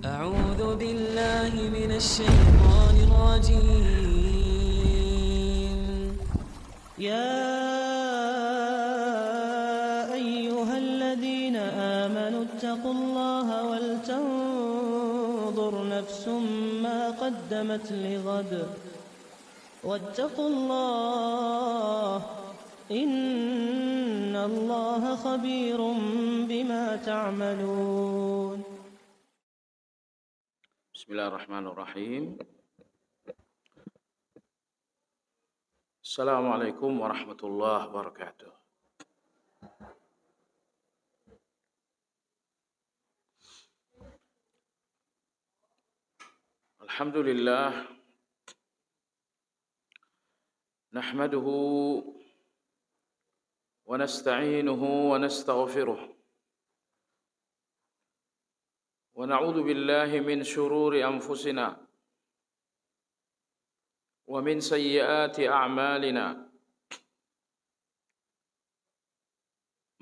أعوذ بالله من الشيطان الرجيم. يا أيها الذين آمنوا اتقوا الله ولتنظر نفس ما قدمت لغد واتقوا الله إن الله خبير بما تعملون. Bismillahirrahmanirrahim. Assalamualaikum warahmatullahi wabarakatuh. Alhamdulillah, nahmaduhu wa nasta'inuhu wa nastaghfiruh wa na'udzu billahi min shururi anfusina wa min sayyiati a'malina.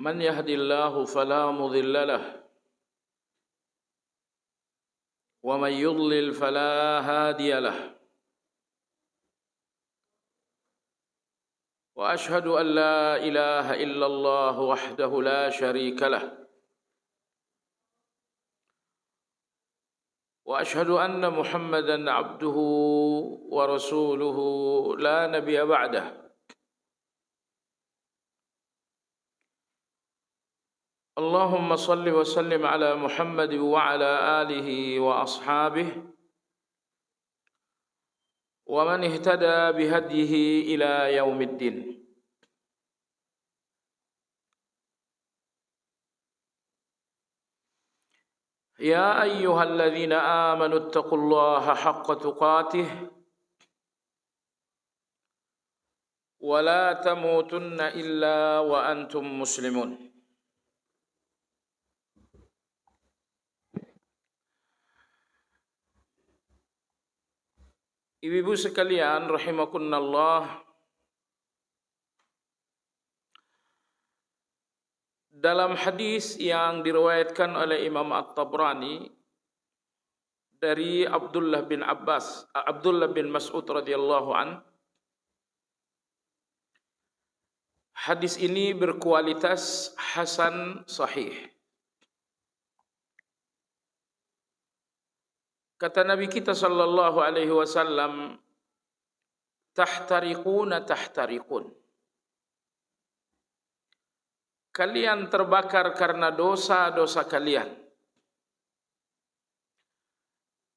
Man yahdihillahu fala mudilla lahu wa man yudlil fala hadiya lahu. Wa ashhadu an la ilaha illallah wahdahu la syarika lahu wa ashhadu anna Muhammadan abduhu wa rasuluhu la nabiyya ba'dah. Allahumma salli wa sallim ala Muhammad wa ala alihi wa ashabihi wa man ihtada bihadyihi ila yaumiddin. Ya ayyuhalladzina amanu ittaqullaha haqqa tuqatih wa la tamutunna illa wa antum muslimun. Ibu-ibu sekalian rahimakumullah, dalam hadis yang diriwayatkan oleh Imam At-Tabrani dari Abdullah bin Mas'ud radhiyallahu an, hadis ini berkualitas hasan sahih. Kata Nabi kita sallallahu alaihi wasallam, tahtariquna tahtariqun. Kalian terbakar karena dosa-dosa kalian.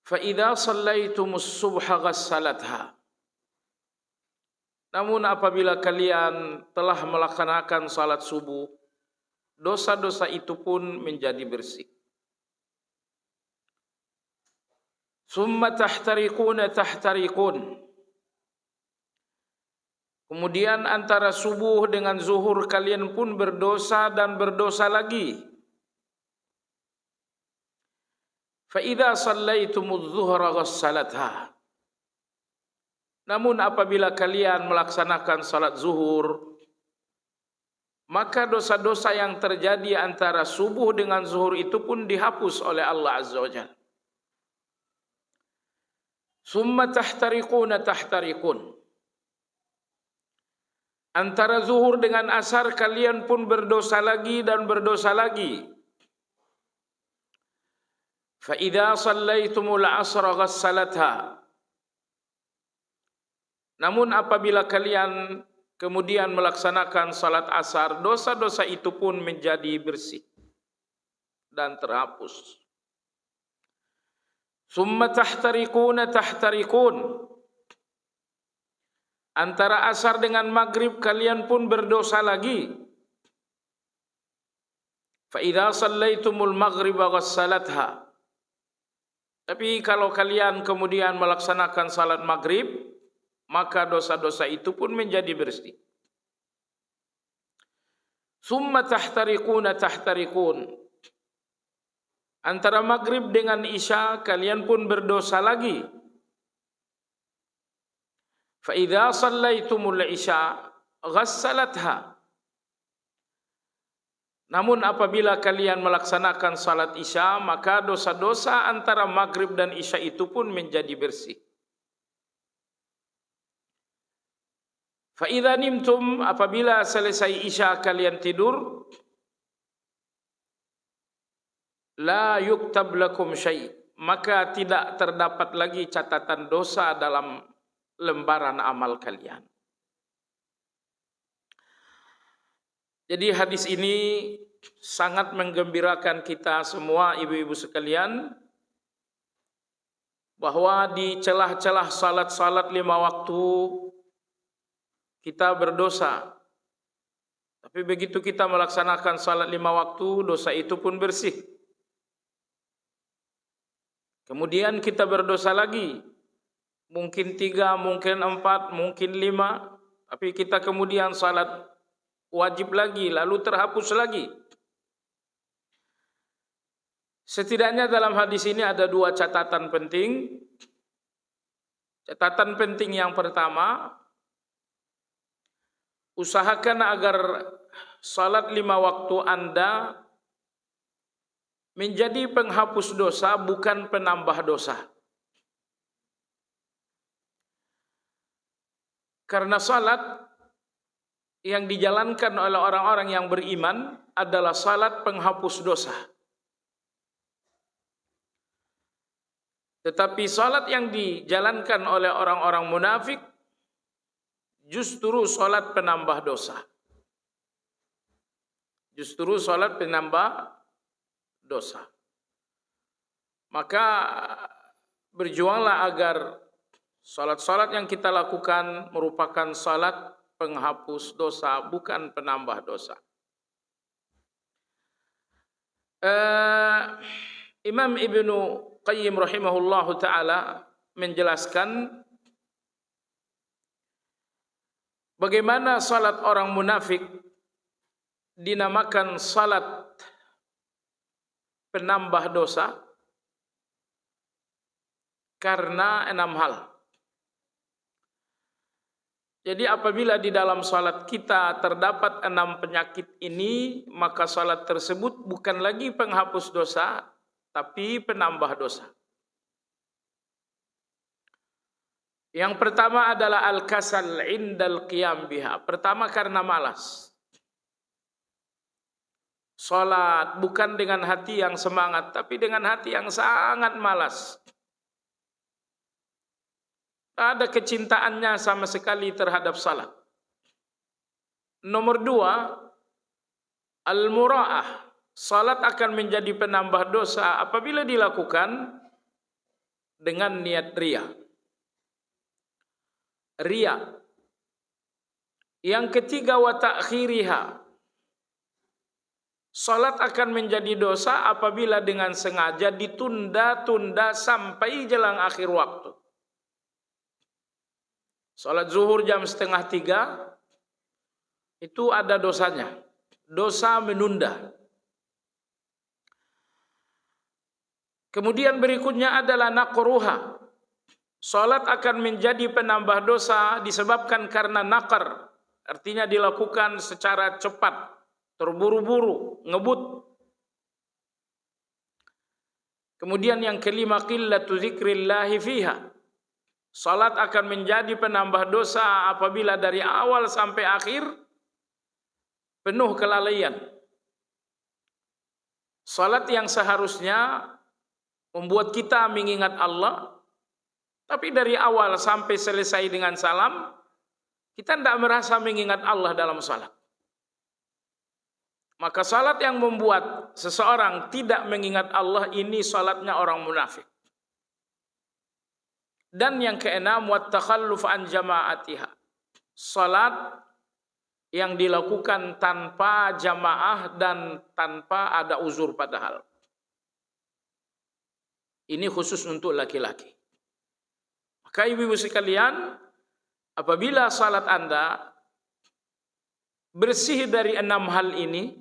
Fa idza shallaitumus subha ghassalatha. Namun apabila kalian telah melaksanakan salat subuh, dosa-dosa itu pun menjadi bersih. Summa tahtariquna tahtariqun. Kemudian antara subuh dengan zuhur kalian pun berdosa dan berdosa lagi. Fa idza shallaitumudz zuhra ghassalatha. Namun apabila kalian melaksanakan salat zuhur, maka dosa-dosa yang terjadi antara subuh dengan zuhur itu pun dihapus oleh Allah Azza wa Jalla. Summa tahtariquna tahtariqun. Antara zuhur dengan asar kalian pun berdosa lagi dan berdosa lagi. Fa idza shallaitumul asra ghassalatha. Namun apabila kalian kemudian melaksanakan salat asar, dosa-dosa itu pun menjadi bersih dan terhapus. Summa tahtariquna tahtariqun. Antara asar dengan maghrib kalian pun berdosa lagi. Fa idza shallaitumul maghriba ghassalatha. Tapi kalau kalian kemudian melaksanakan salat maghrib, maka dosa-dosa itu pun menjadi bersih. Summa tahtariquna tahtariqun. Antara maghrib dengan isya kalian pun berdosa lagi. Fa idza shallaitumul isya ghassalatha. Namun apabila kalian melaksanakan salat isya, maka dosa-dosa antara maghrib dan isya itu pun menjadi bersih. Fa idza nimtum, apabila selesai isya kalian tidur, la yuktab lakum syai', maka tidak terdapat lagi catatan dosa dalam lembaran amal kalian. Jadi hadis ini sangat menggembirakan kita semua ibu-ibu sekalian, bahwa di celah-celah salat-salat 5 waktu kita berdosa. Tapi begitu kita melaksanakan salat 5 waktu, dosa itu pun bersih. Kemudian kita berdosa lagi, mungkin 3, mungkin 4, mungkin 5, tapi kita kemudian salat wajib lagi, lalu terhapus lagi. Setidaknya dalam hadis ini ada 2 catatan penting. Catatan penting yang pertama, usahakan agar salat 5 waktu Anda menjadi penghapus dosa, bukan penambah dosa. Karena salat yang dijalankan oleh orang-orang yang beriman adalah salat penghapus dosa. Tetapi salat yang dijalankan oleh orang-orang munafik justru salat penambah dosa. Justru salat penambah dosa. Maka berjuanglah agar salat-salat yang kita lakukan merupakan salat penghapus dosa, bukan penambah dosa. Imam Ibnu Qayyim rahimahullahu ta'ala menjelaskan bagaimana salat orang munafik dinamakan salat penambah dosa karena 6 hal. Jadi apabila di dalam salat kita terdapat 6 penyakit ini, maka salat tersebut bukan lagi penghapus dosa, tapi penambah dosa. Yang pertama adalah al-kasal indal qiyam biha. Pertama karena malas. Salat bukan dengan hati yang semangat, tapi dengan hati yang sangat malas. Tak ada kecintaannya sama sekali terhadap salat. Nomor 2, al-mura'ah. Salat akan menjadi penambah dosa apabila dilakukan dengan niat riya. Riya. Yang ketiga, wa ta'khiriha. Salat akan menjadi dosa apabila dengan sengaja ditunda-tunda sampai jelang akhir waktu. Salat zuhur jam 2:30 itu ada dosanya. Dosa menunda. Kemudian berikutnya adalah naqruha. Salat akan menjadi penambah dosa disebabkan karena naqar. Artinya dilakukan secara cepat, terburu-buru, ngebut. Kemudian yang kelima, qillatu zikrillahi fiha. Salat akan menjadi penambah dosa apabila dari awal sampai akhir penuh kelalaian. Salat yang seharusnya membuat kita mengingat Allah, tapi dari awal sampai selesai dengan salam, kita tidak merasa mengingat Allah dalam salat. Maka salat yang membuat seseorang tidak mengingat Allah, ini salatnya orang munafik. Dan yang keenam, wat-takhalluf an jama'atiha. Salat yang dilakukan tanpa jamaah dan tanpa ada uzur padahal. Ini khusus untuk laki-laki. Maka ibu-ibu sekalian, apabila salat Anda bersih dari 6 hal ini,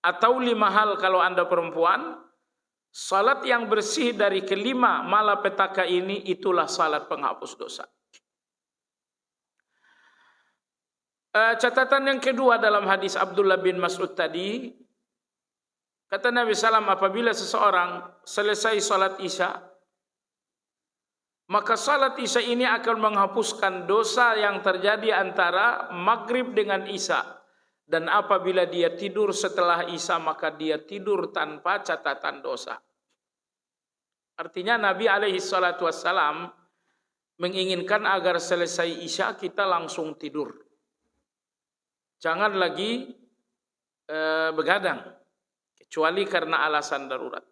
atau 5 hal kalau Anda perempuan, salat yang bersih dari kelima malapetaka ini, itulah salat penghapus dosa. Catatan yang kedua dalam hadis Abdullah bin Mas'ud tadi, kata Nabi SAW, apabila seseorang selesai salat Isya, maka salat Isya ini akan menghapuskan dosa yang terjadi antara maghrib dengan Isya. Dan apabila dia tidur setelah Isya, maka dia tidur tanpa catatan dosa. Artinya Nabi SAW menginginkan agar selesai Isya kita langsung tidur. Jangan lagi begadang, kecuali karena alasan darurat.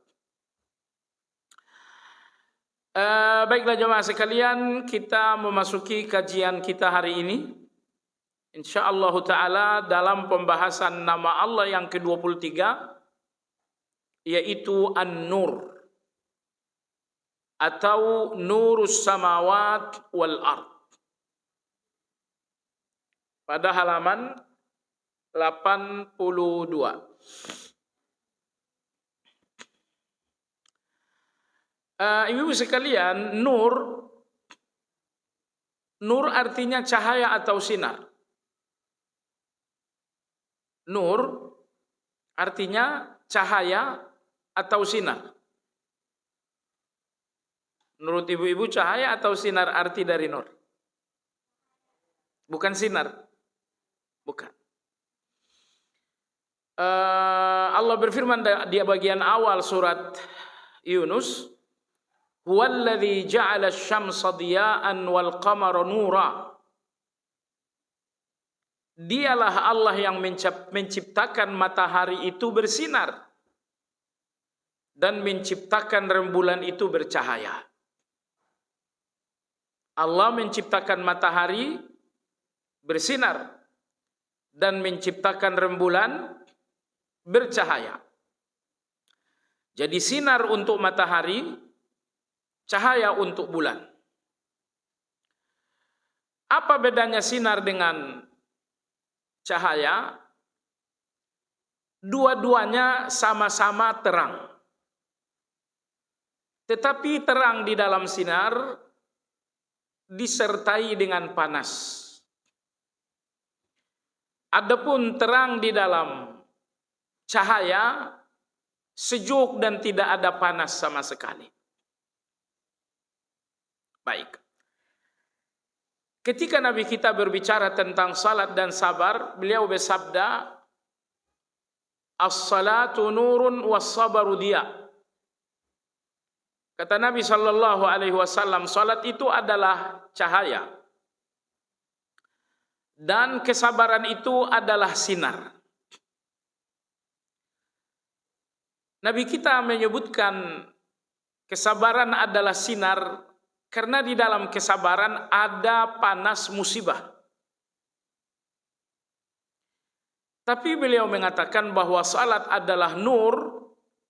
Baiklah jemaah sekalian, kita memasuki kajian kita hari ini. InsyaAllah ta'ala dalam pembahasan nama Allah yang ke-23, yaitu An-Nur, atau Nurus Samawat wal Ard. Pada halaman 82. Ibu sekalian, nur artinya cahaya atau sinar. Nur artinya cahaya atau sinar. Menurut ibu-ibu, cahaya atau sinar arti dari nur? Bukan sinar. Bukan. Allah berfirman di bagian awal surat Yunus, "Huwallazi ja'ala asy-syamsa diya'an wal qamara nura." Dialah Allah yang menciptakan matahari itu bersinar dan menciptakan rembulan itu bercahaya. Allah menciptakan matahari bersinar dan menciptakan rembulan bercahaya. Jadi sinar untuk matahari, cahaya untuk bulan. Apa bedanya sinar dengan cahaya? Dua-duanya sama-sama terang. Tetapi terang di dalam sinar disertai dengan panas. Adapun terang di dalam cahaya sejuk dan tidak ada panas sama sekali. Baik. Ketika Nabi kita berbicara tentang salat dan sabar, beliau bersabda, "As-salatu nurun was-sabaru diya." Kata Nabi sallallahu alaihi wasallam, salat itu adalah cahaya dan kesabaran itu adalah sinar. Nabi kita menyebutkan kesabaran adalah sinar karena di dalam kesabaran ada panas musibah. Tapi beliau mengatakan bahwa salat adalah nur,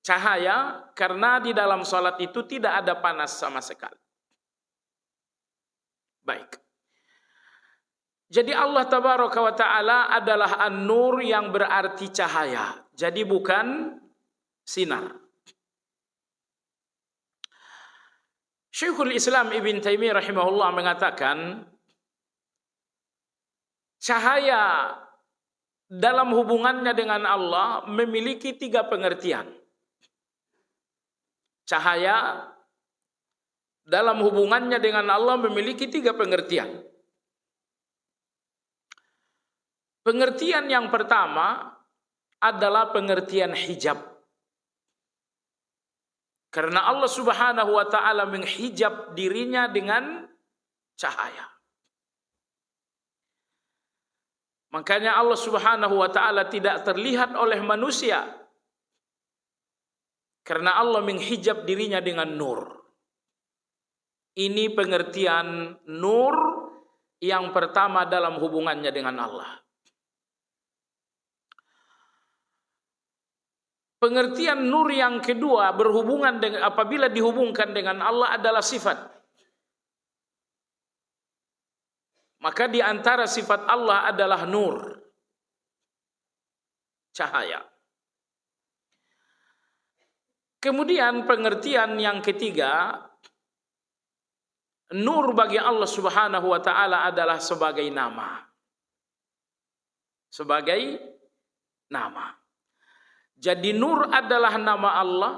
cahaya, karena di dalam salat itu tidak ada panas sama sekali. Baik. Jadi Allah Tabaraka wa Ta'ala adalah An-Nur yang berarti cahaya. Jadi bukan sinar. Syekhul Islam Ibn Taimiyah rahimahullah mengatakan, cahaya dalam hubungannya dengan Allah memiliki 3 pengertian. Cahaya dalam hubungannya dengan Allah memiliki 3 pengertian. Pengertian yang pertama adalah pengertian hijab. Karena Allah Subhanahu wa Ta'ala menghijab dirinya dengan cahaya. Makanya Allah Subhanahu wa Ta'ala tidak terlihat oleh manusia, karena Allah menghijab dirinya dengan nur. Ini pengertian nur yang pertama dalam hubungannya dengan Allah. Pengertian nur yang kedua berhubungan dengan, apabila dihubungkan dengan Allah, adalah sifat. Maka di antara sifat Allah adalah nur, cahaya. Kemudian pengertian yang ketiga, nur bagi Allah Subhanahu wa Ta'ala adalah sebagai nama. sebagai nama. Jadi nur adalah nama Allah,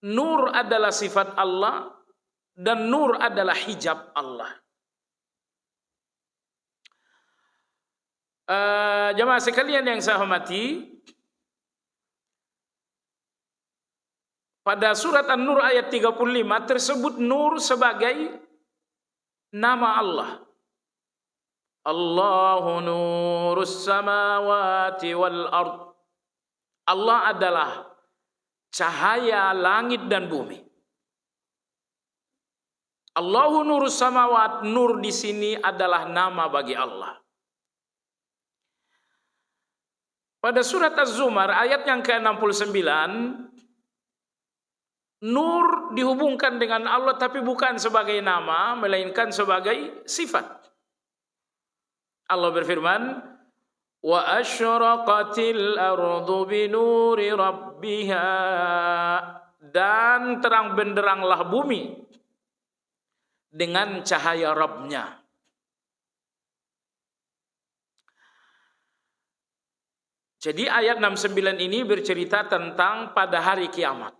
nur adalah sifat Allah, dan nur adalah hijab Allah. Jemaah sekalian yang saya hormati, pada surat An-Nur ayat 35 tersebut nur sebagai nama Allah. Allahu nurus samawati wal ard. Allah adalah cahaya langit dan bumi. Allahu nurus samawat, nur di sini adalah nama bagi Allah. Pada surat Az-Zumar ayat yang ke-69, nur dihubungkan dengan Allah tapi bukan sebagai nama, melainkan sebagai sifat. Allah berfirman, wa asyraqatil ardu binuri rabbiha, dan terang benderanglah bumi dengan cahaya Rabbnya. Jadi ayat 69 ini bercerita tentang pada hari kiamat.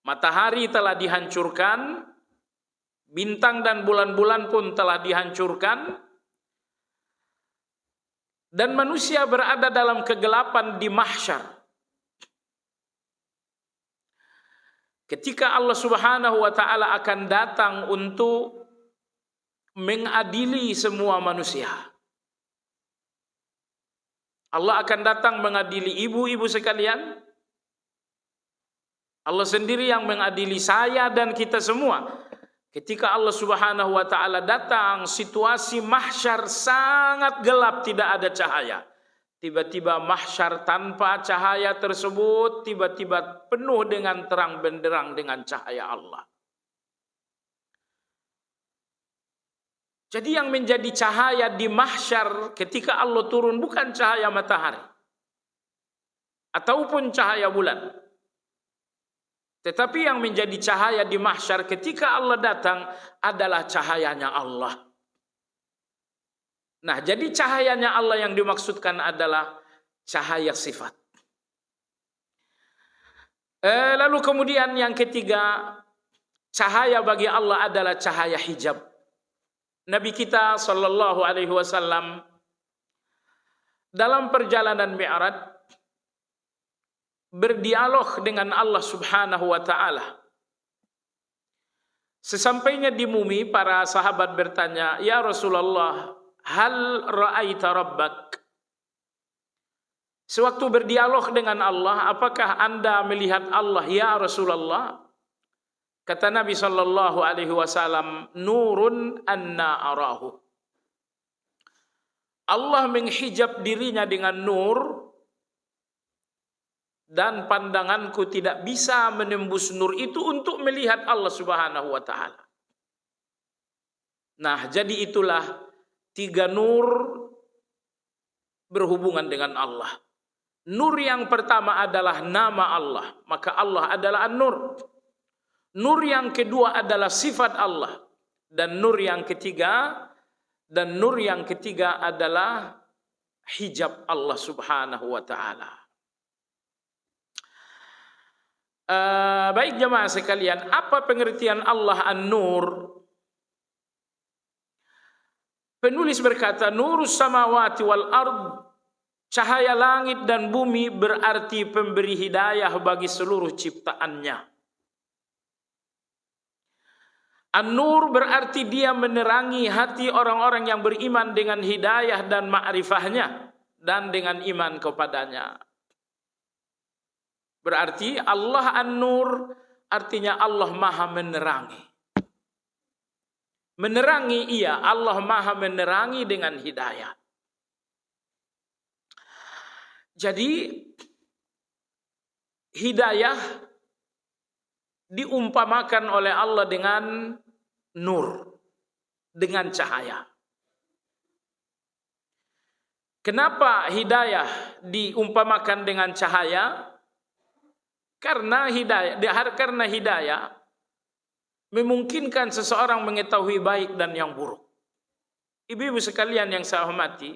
Matahari telah dihancurkan, bintang dan bulan-bulan pun telah dihancurkan, dan manusia berada dalam kegelapan di mahsyar. Ketika Allah Subhanahu wa taala akan datang untuk mengadili semua manusia. Allah akan datang mengadili ibu-ibu sekalian. Allah sendiri yang mengadili saya dan kita semua. Ketika Allah Subhanahu wa taala datang, situasi mahsyar sangat gelap, tidak ada cahaya. Tiba-tiba mahsyar tanpa cahaya tersebut tiba-tiba penuh dengan terang benderang dengan cahaya Allah. Jadi yang menjadi cahaya di mahsyar ketika Allah turun bukan cahaya matahari ataupun cahaya bulan. Tetapi yang menjadi cahaya di mahsyar ketika Allah datang adalah cahayanya Allah. Nah, jadi cahayanya Allah yang dimaksudkan adalah cahaya sifat. Lalu kemudian yang ketiga, cahaya bagi Allah adalah cahaya hijab. Nabi kita sallallahu alaihi wasallam dalam perjalanan Mi'raj berdialog dengan Allah Subhanahu wa taala. Sesampainya di bumi, para sahabat bertanya, "Ya Rasulullah, hal ra'aita rabbak?" Sewaktu berdialog dengan Allah, apakah Anda melihat Allah ya Rasulullah? Kata Nabi sallallahu alaihi wasallam, "Nurun anna arahu." Allah menghijab dirinya dengan nur dan pandanganku tidak bisa menembus nur itu untuk melihat Allah Subhanahu wa taala. Nah, jadi itulah tiga nur berhubungan dengan Allah. Nur yang pertama adalah nama Allah, maka Allah adalah An-Nur. Nur yang kedua adalah sifat Allah, dan nur yang ketiga adalah hijab Allah Subhanahu wa taala. Baik jemaah sekalian, apa pengertian Allah An-Nur? Penulis berkata, nurus samawati wal ard, cahaya langit dan bumi berarti pemberi hidayah bagi seluruh ciptaannya. An-Nur berarti dia menerangi hati orang-orang yang beriman dengan hidayah dan ma'rifahnya dan dengan iman kepadanya. Berarti Allah An-Nur artinya Allah Maha menerangi. Menerangi, iya, Allah Maha menerangi dengan hidayah. Jadi hidayah diumpamakan oleh Allah dengan nur, dengan cahaya. Kenapa hidayah diumpamakan dengan cahaya? Karena hidayah memungkinkan seseorang mengetahui baik dan yang buruk. Ibu-ibu sekalian yang saya hormati,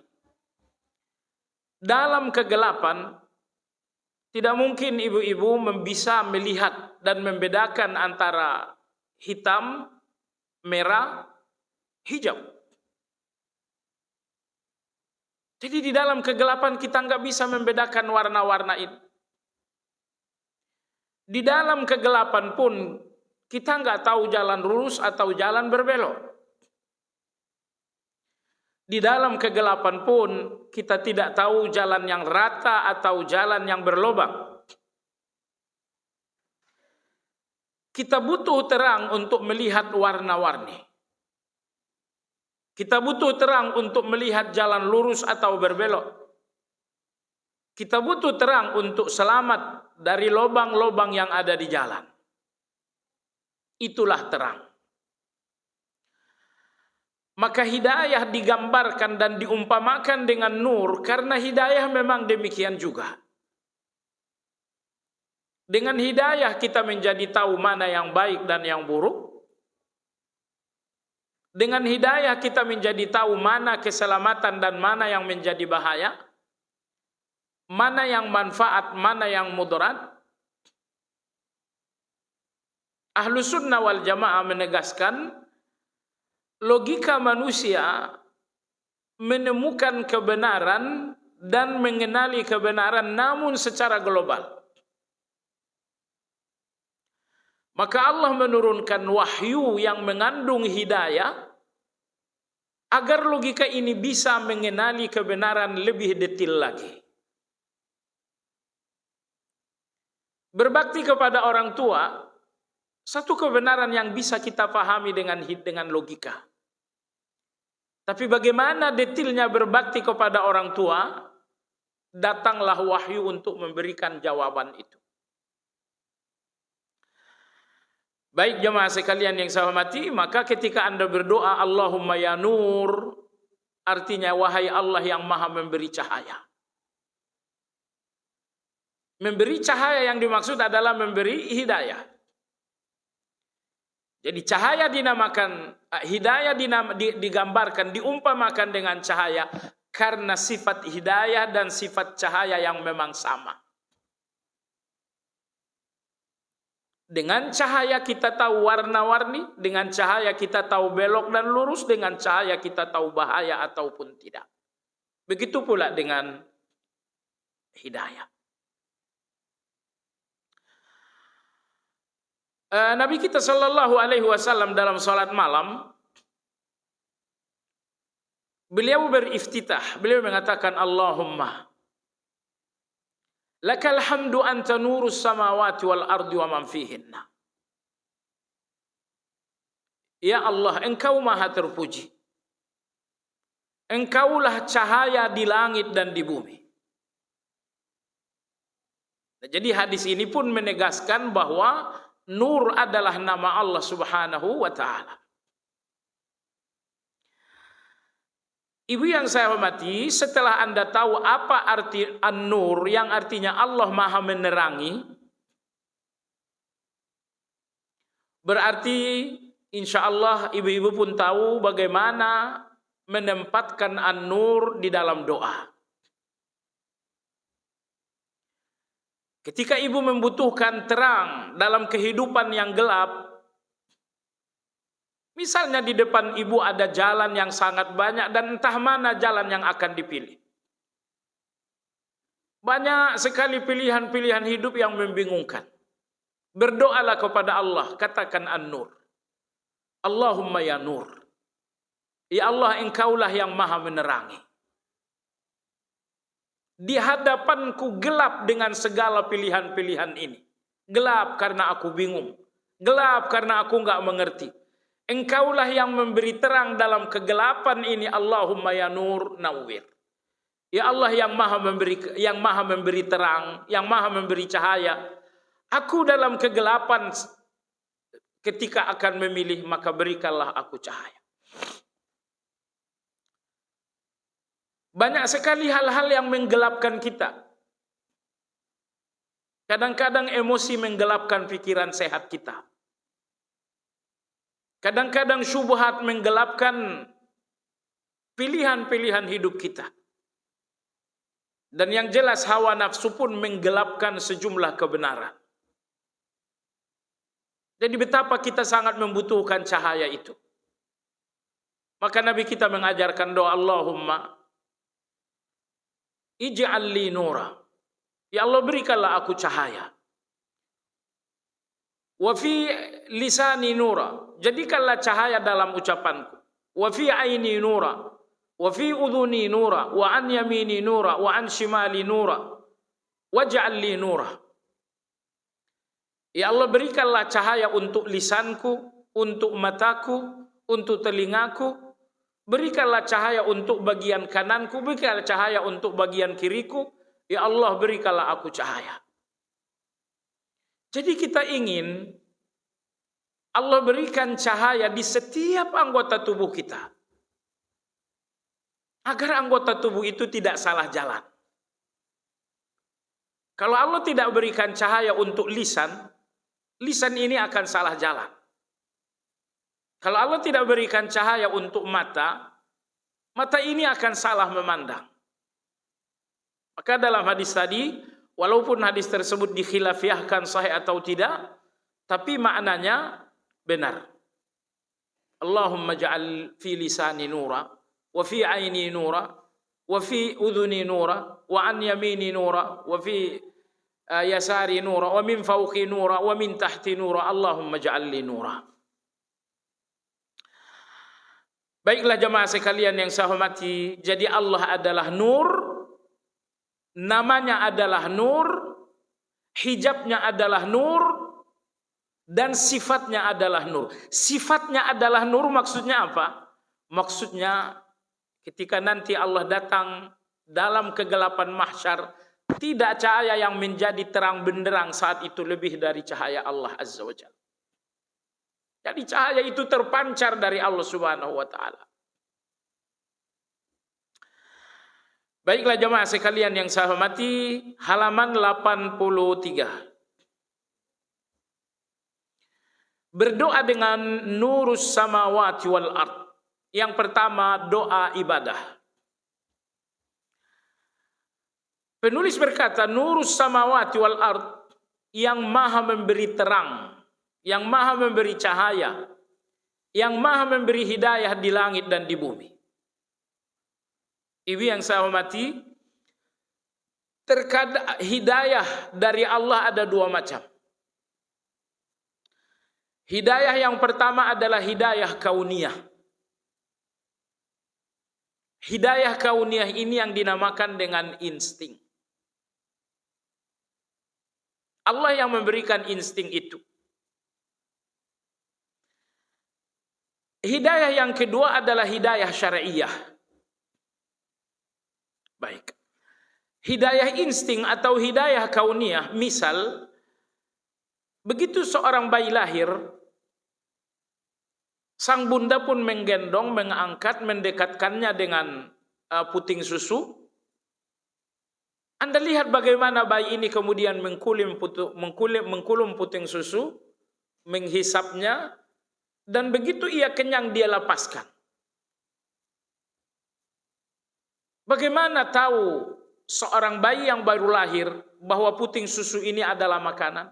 dalam kegelapan tidak mungkin ibu-ibu bisa melihat dan membedakan antara hitam, merah, hijau. Jadi di dalam kegelapan kita nggak bisa membedakan warna-warna itu. Di dalam kegelapan pun kita nggak tahu jalan lurus atau jalan berbelok. Di dalam kegelapan pun kita tidak tahu jalan yang rata atau jalan yang berlobang. Kita butuh terang untuk melihat warna-warni. Kita butuh terang untuk melihat jalan lurus atau berbelok. Kita butuh terang untuk selamat dari lobang-lobang yang ada di jalan. Itulah terang. Maka hidayah digambarkan dan diumpamakan dengan nur karena hidayah memang demikian juga. Dengan hidayah kita menjadi tahu mana yang baik dan yang buruk. Dengan hidayah kita menjadi tahu mana keselamatan dan mana yang menjadi bahaya. Mana yang manfaat, mana yang mudarat. Ahlus sunnah wal jamaah menegaskan logika manusia menemukan kebenaran dan mengenali kebenaran namun secara global. Maka Allah menurunkan wahyu yang mengandung hidayah agar logika ini bisa mengenali kebenaran lebih detail lagi. Berbakti kepada orang tua satu kebenaran yang bisa kita pahami dengan logika. Tapi bagaimana detailnya berbakti kepada orang tua? Datanglah wahyu untuk memberikan jawaban itu. Baik jemaah sekalian yang saya hormati, maka ketika Anda berdoa Allahumma ya nur, artinya wahai Allah yang maha memberi cahaya. Memberi cahaya yang dimaksud adalah memberi hidayah. Jadi cahaya dinamakan, hidayah digambarkan, diumpamakan dengan cahaya karena sifat hidayah dan sifat cahaya yang memang sama. Dengan cahaya kita tahu warna-warni, dengan cahaya kita tahu belok dan lurus, dengan cahaya kita tahu bahaya ataupun tidak. Begitu pula dengan hidayah. Nabi kita sallallahu alaihi wasallam dalam salat malam beliau beriftitah, beliau mengatakan Allahumma lakal hamdu anta nurus samawati wal ardi wa man fihinna. Ya Allah, engkau maha terpuji. Engkaulah cahaya di langit dan di bumi. Jadi hadis ini pun menegaskan bahwa nur adalah nama Allah Subhanahu wa ta'ala. Ibu yang saya hormati, setelah Anda tahu apa arti an-nur yang artinya Allah maha menerangi, berarti insya Allah ibu-ibu pun tahu bagaimana menempatkan an-nur di dalam doa. Ketika ibu membutuhkan terang dalam kehidupan yang gelap, misalnya di depan ibu ada jalan yang sangat banyak dan entah mana jalan yang akan dipilih. Banyak sekali pilihan-pilihan hidup yang membingungkan. Berdoalah kepada Allah, katakan an-nur. Allahumma ya nur. Ya Allah, engkaulah yang maha menerangi. Di hadapanku gelap dengan segala pilihan-pilihan ini. Gelap karena aku bingung. Gelap karena aku enggak mengerti. Engkaulah yang memberi terang dalam kegelapan ini. Allahumma ya nur nawwir. Ya Allah yang maha memberi terang, yang maha memberi cahaya. Aku dalam kegelapan ketika akan memilih, maka berikanlah aku cahaya. Banyak sekali hal-hal yang menggelapkan kita. Kadang-kadang emosi menggelapkan pikiran sehat kita. Kadang-kadang syubhat menggelapkan pilihan-pilihan hidup kita. Dan yang jelas hawa nafsu pun menggelapkan sejumlah kebenaran. Jadi betapa kita sangat membutuhkan cahaya itu. Maka Nabi kita mengajarkan doa, Allahumma ij'al li nura. Ya Allah, berikanlah aku cahaya. Wa fi lisani nura. Jadikanlah cahaya dalam ucapanku. Wa fi aini nura. Wa fi udhuni nura, wa an yamini nura, wa an shimali nura, waj'al li nura. Ya Allah, berikanlah cahaya untuk lisanku, untuk mataku, untuk telingaku. Berikanlah cahaya untuk bagian kananku, berikanlah cahaya untuk bagian kiriku. Ya Allah, berikanlah aku cahaya. Jadi kita ingin Allah berikan cahaya di setiap anggota tubuh kita, agar anggota tubuh itu tidak salah jalan. Kalau Allah tidak berikan cahaya untuk lisan, lisan ini akan salah jalan. Kalau Allah tidak berikan cahaya untuk mata, mata ini akan salah memandang. Maka dalam hadis tadi, walaupun hadis tersebut dikhilafiahkan sahih atau tidak, tapi maknanya benar. Allahumma ja'al fi lisani nura, wa fi aini nura, wa fi udhuni nura, wa an yamini nura, wa fi yasari nura, wa min fawqi nura, wa min tahti nura. Allahumma ja'al li nura. Baiklah jemaah sekalian yang saya hormati, jadi Allah adalah nur, namanya adalah nur, hijabnya adalah nur, dan sifatnya adalah nur. Sifatnya adalah nur maksudnya apa? Maksudnya ketika nanti Allah datang dalam kegelapan mahsyar, tidak cahaya yang menjadi terang benderang saat itu lebih dari cahaya Allah Azza wa Jalla. Jadi cahaya itu terpancar dari Allah Subhanahu wa taala. Baiklah jemaah sekalian yang saya hormati, halaman 83. Berdoa dengan nurus samawati wal ard. Yang pertama, doa ibadah. Penulis berkata, nurus samawati wal ard, yang maha memberi terang, yang maha memberi cahaya, yang maha memberi hidayah di langit dan di bumi. Ibu yang saya hormati, terkadang hidayah dari Allah ada dua macam. Hidayah yang pertama adalah hidayah kauniyah. Hidayah kauniyah ini yang dinamakan dengan insting. Allah yang memberikan insting itu. Hidayah yang kedua adalah hidayah syar'iyah. Baik. Hidayah insting atau hidayah kauniyah, misal begitu seorang bayi lahir, sang bunda pun menggendong, mengangkat, mendekatkannya dengan puting susu. Anda lihat bagaimana bayi ini kemudian mengkulum puting susu, menghisapnya, dan begitu ia kenyang dia lepaskan. Bagaimana tahu seorang bayi yang baru lahir bahwa puting susu ini adalah makanan?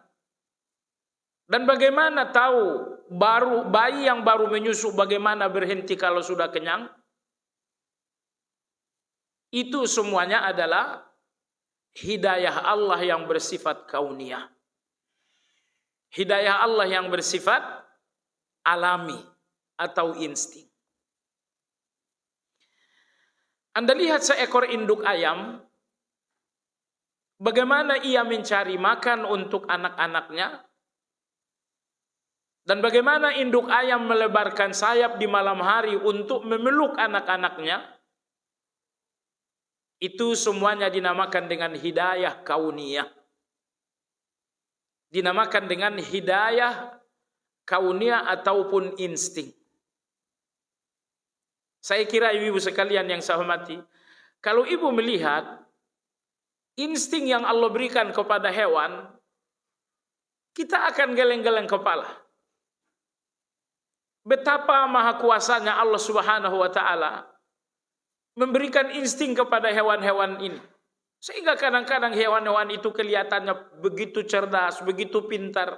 Dan bagaimana tahu bayi yang baru menyusu bagaimana berhenti kalau sudah kenyang? Itu semuanya adalah hidayah Allah yang bersifat kauniyah. Hidayah Allah yang bersifat alami atau insting. Anda lihat seekor induk ayam, bagaimana ia mencari makan untuk anak-anaknya, dan bagaimana induk ayam melebarkan sayap di malam hari untuk memeluk anak-anaknya. Itu semuanya dinamakan dengan hidayah kauniyah. Dinamakan dengan hidayah kauniyah ataupun insting. Saya kira ibu-ibu sekalian yang saya hormati, kalau ibu melihat insting yang Allah berikan kepada hewan, kita akan geleng-geleng kepala. Betapa maha kuasanya Allah Subhanahu wa taala memberikan insting kepada hewan-hewan ini. Sehingga kadang-kadang hewan-hewan itu kelihatannya begitu cerdas, begitu pintar.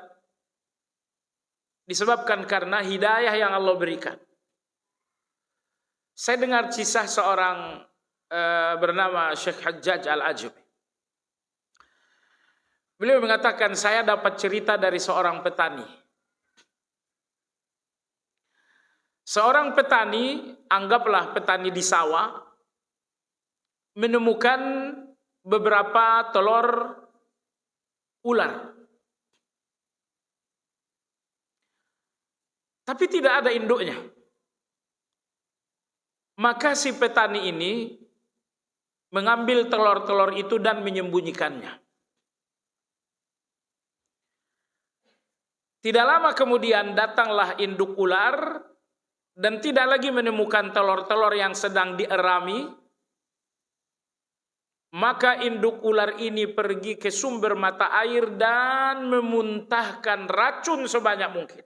Disebabkan karena hidayah yang Allah berikan. Saya dengar kisah seorang bernama Syekh Hajjaj Al-Ajami. Beliau mengatakan, saya dapat cerita dari seorang petani. Seorang petani, anggaplah petani di sawah, menemukan beberapa telur ular. Tapi tidak ada induknya. Maka si petani ini mengambil telur-telur itu dan menyembunyikannya. Tidak lama kemudian datanglah induk ular dan tidak lagi menemukan telur-telur yang sedang dierami. Maka induk ular ini pergi ke sumber mata air dan memuntahkan racun sebanyak mungkin.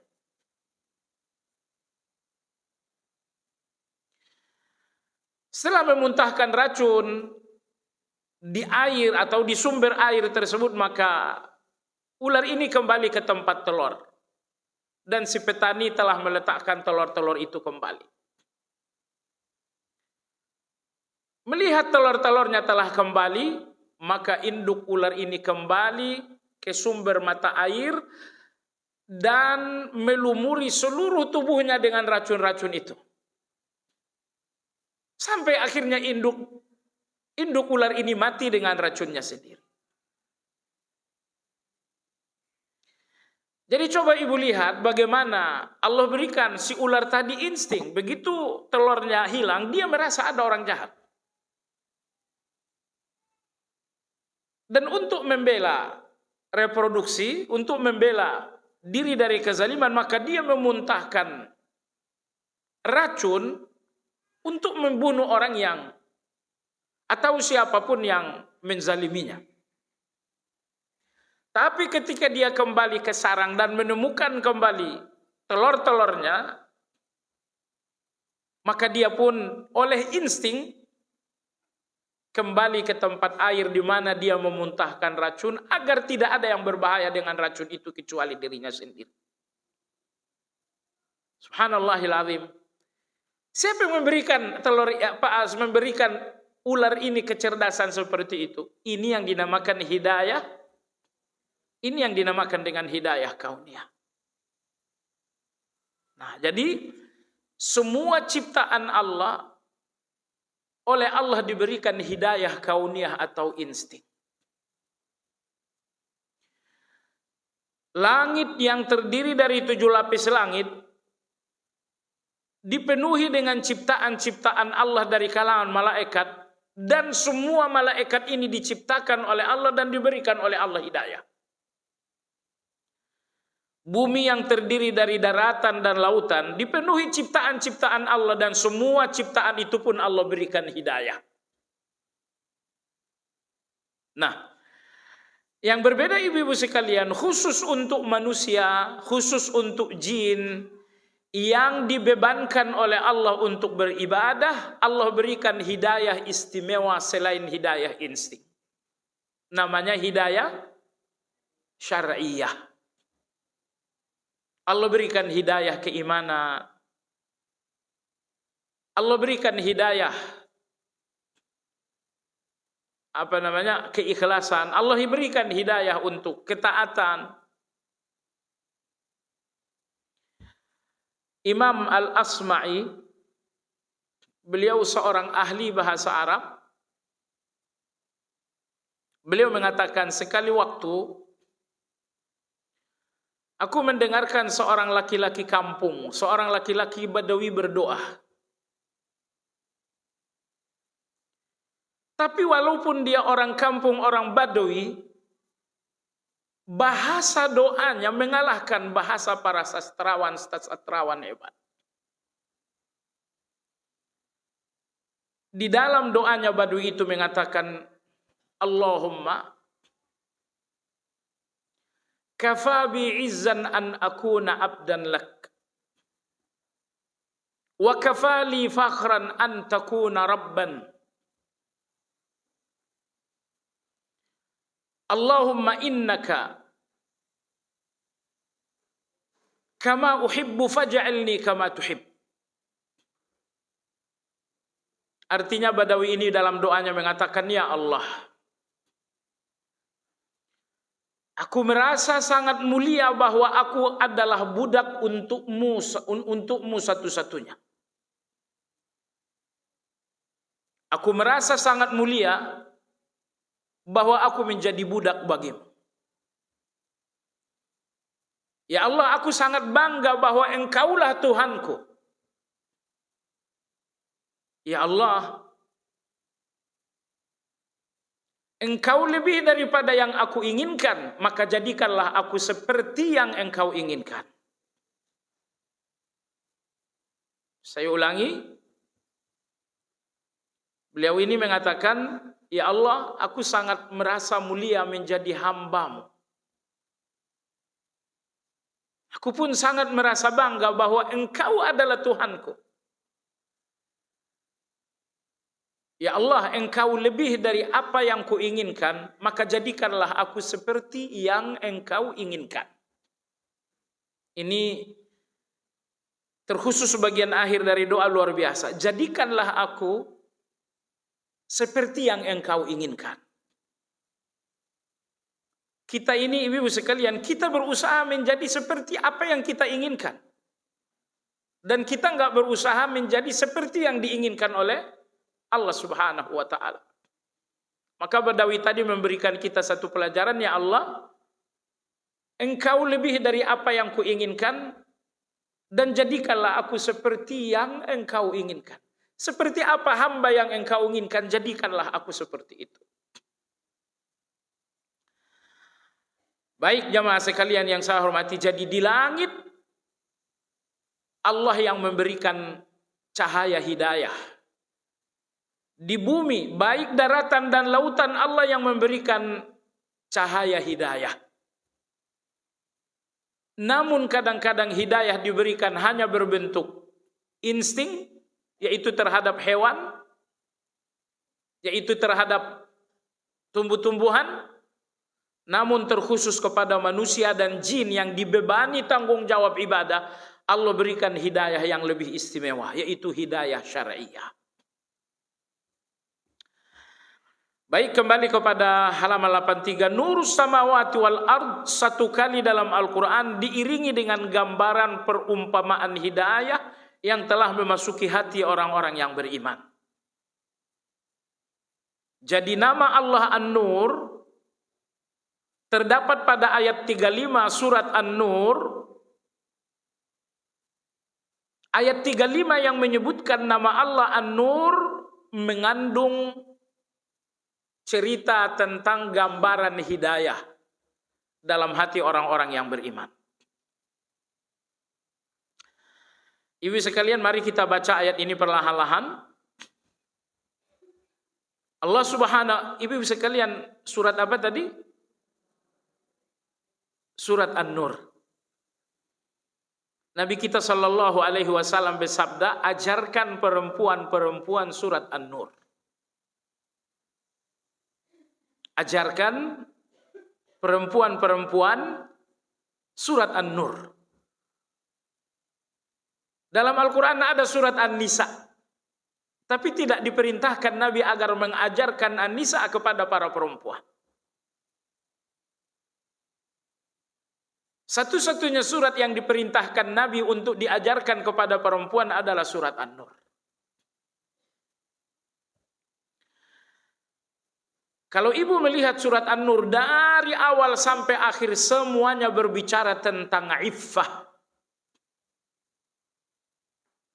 Setelah memuntahkan racun di air atau di sumber air tersebut, maka ular ini kembali ke tempat telur. Dan si petani telah meletakkan telur-telur itu kembali. Melihat telur-telurnya telah kembali, maka induk ular ini kembali ke sumber mata air dan melumuri seluruh tubuhnya dengan racun-racun itu. Sampai akhirnya induk ular ini mati dengan racunnya sendiri. Jadi coba ibu lihat bagaimana Allah berikan si ular tadi insting. Begitu telurnya hilang, dia merasa ada orang jahat. Dan untuk membela reproduksi, untuk membela diri dari kezaliman, maka dia memuntahkan racun untuk membunuh orang yang atau siapapun yang menzaliminya. Tapi ketika dia kembali ke sarang dan menemukan kembali telur-telurnya, maka dia pun oleh insting kembali ke tempat air di mana dia memuntahkan racun agar tidak ada yang berbahaya dengan racun itu kecuali dirinya sendiri. Subhanallahil azim. Siapa yang memberikan ular ini kecerdasan seperti itu? Ini yang dinamakan hidayah. Ini yang dinamakan dengan hidayah kauniyah. Nah, jadi semua ciptaan Allah oleh Allah diberikan hidayah kauniyah atau insting. Langit yang terdiri dari 7 lapis langit dipenuhi dengan ciptaan-ciptaan Allah dari kalangan malaikat, dan semua malaikat ini diciptakan oleh Allah dan diberikan oleh Allah hidayah. Bumi yang terdiri dari daratan dan lautan dipenuhi ciptaan-ciptaan Allah, dan semua ciptaan itu pun Allah berikan hidayah. Nah, yang berbeda ibu-ibu sekalian, khusus untuk manusia, khusus untuk jin yang dibebankan oleh Allah untuk beribadah, Allah berikan hidayah istimewa selain hidayah insting. Namanya hidayah syar'iyah. Allah berikan hidayah keimanan. Allah berikan hidayah keikhlasan. Allah berikan hidayah untuk ketaatan. Imam Al-Asma'i, beliau seorang ahli bahasa Arab. Beliau mengatakan, sekali waktu aku mendengarkan seorang laki-laki kampung, seorang laki-laki Badawi berdoa. Tapi walaupun dia orang kampung, orang Badawi, bahasa doanya mengalahkan bahasa para sastrawan hebat. Di dalam doanya Badawi itu mengatakan, Allahumma kafa bi izzan an akuna abdan lak wa kafali fakhran an takuna rabban. Allahumma innaka kama uhibbu faj'alni kama tuhib. Artinya Badawi ini dalam doanya mengatakan, ya Allah, aku merasa sangat mulia bahwa aku adalah budak untukmu satu-satunya. Aku merasa sangat mulia bahwa aku menjadi budak bagimu. Ya Allah, aku sangat bangga bahwa Engkaulah Tuhanku. Ya Allah, Engkau lebih daripada yang aku inginkan, maka jadikanlah aku seperti yang Engkau inginkan. Saya ulangi. Beliau ini mengatakan, ya Allah, aku sangat merasa mulia menjadi hamba-Mu. Aku pun sangat merasa bangga bahwa Engkau adalah Tuhanku. Ya Allah, Engkau lebih dari apa yang kuinginkan, maka jadikanlah aku seperti yang Engkau inginkan. Ini terkhusus bagian akhir dari doa luar biasa. Jadikanlah aku seperti yang Engkau inginkan. Kita ini, ibu sekalian, kita berusaha menjadi seperti apa yang kita inginkan. Dan kita nggak berusaha menjadi seperti yang diinginkan oleh Allah Subhanahu wa ta'ala. Maka Badawi tadi memberikan kita satu pelajaran, ya Allah, Engkau lebih dari apa yang kuinginkan, dan jadikanlah aku seperti yang Engkau inginkan. Seperti apa hamba yang Engkau inginkan, jadikanlah aku seperti itu. Baik jamaah sekalian yang saya hormati, jadi di langit Allah yang memberikan cahaya hidayah. Di bumi, baik daratan dan lautan, Allah yang memberikan cahaya hidayah. Namun kadang-kadang hidayah diberikan hanya berbentuk insting, yaitu terhadap hewan, yaitu terhadap tumbuh-tumbuhan. Namun terkhusus kepada manusia dan jin yang dibebani tanggung jawab ibadah, Allah berikan hidayah yang lebih istimewa, yaitu hidayah syariah. Baik, kembali kepada halaman 83. Nurus samawati wal ard, satu kali dalam Al-Quran diiringi dengan gambaran perumpamaan hidayah yang telah memasuki hati orang-orang yang beriman. Jadi nama Allah An-Nur terdapat pada ayat 35 surat An-Nur. Ayat 35 yang menyebutkan nama Allah An-Nur mengandung cerita tentang gambaran hidayah dalam hati orang-orang yang beriman. Ibu sekalian, mari kita baca ayat ini perlahan-lahan. Allah Subhanahu, ibu sekalian, surat apa tadi? Surat An-Nur. Nabi kita sallallahu alaihi wasallam bersabda, ajarkan perempuan-perempuan surat An-Nur. Ajarkan perempuan-perempuan surat An-Nur. Dalam Al-Quran ada surat An-Nisa, tapi tidak diperintahkan Nabi agar mengajarkan An-Nisa kepada para perempuan. Satu-satunya surat yang diperintahkan Nabi untuk diajarkan kepada perempuan adalah surat An-Nur. Kalau ibu melihat surat An-Nur dari awal sampai akhir, semuanya berbicara tentang iffah.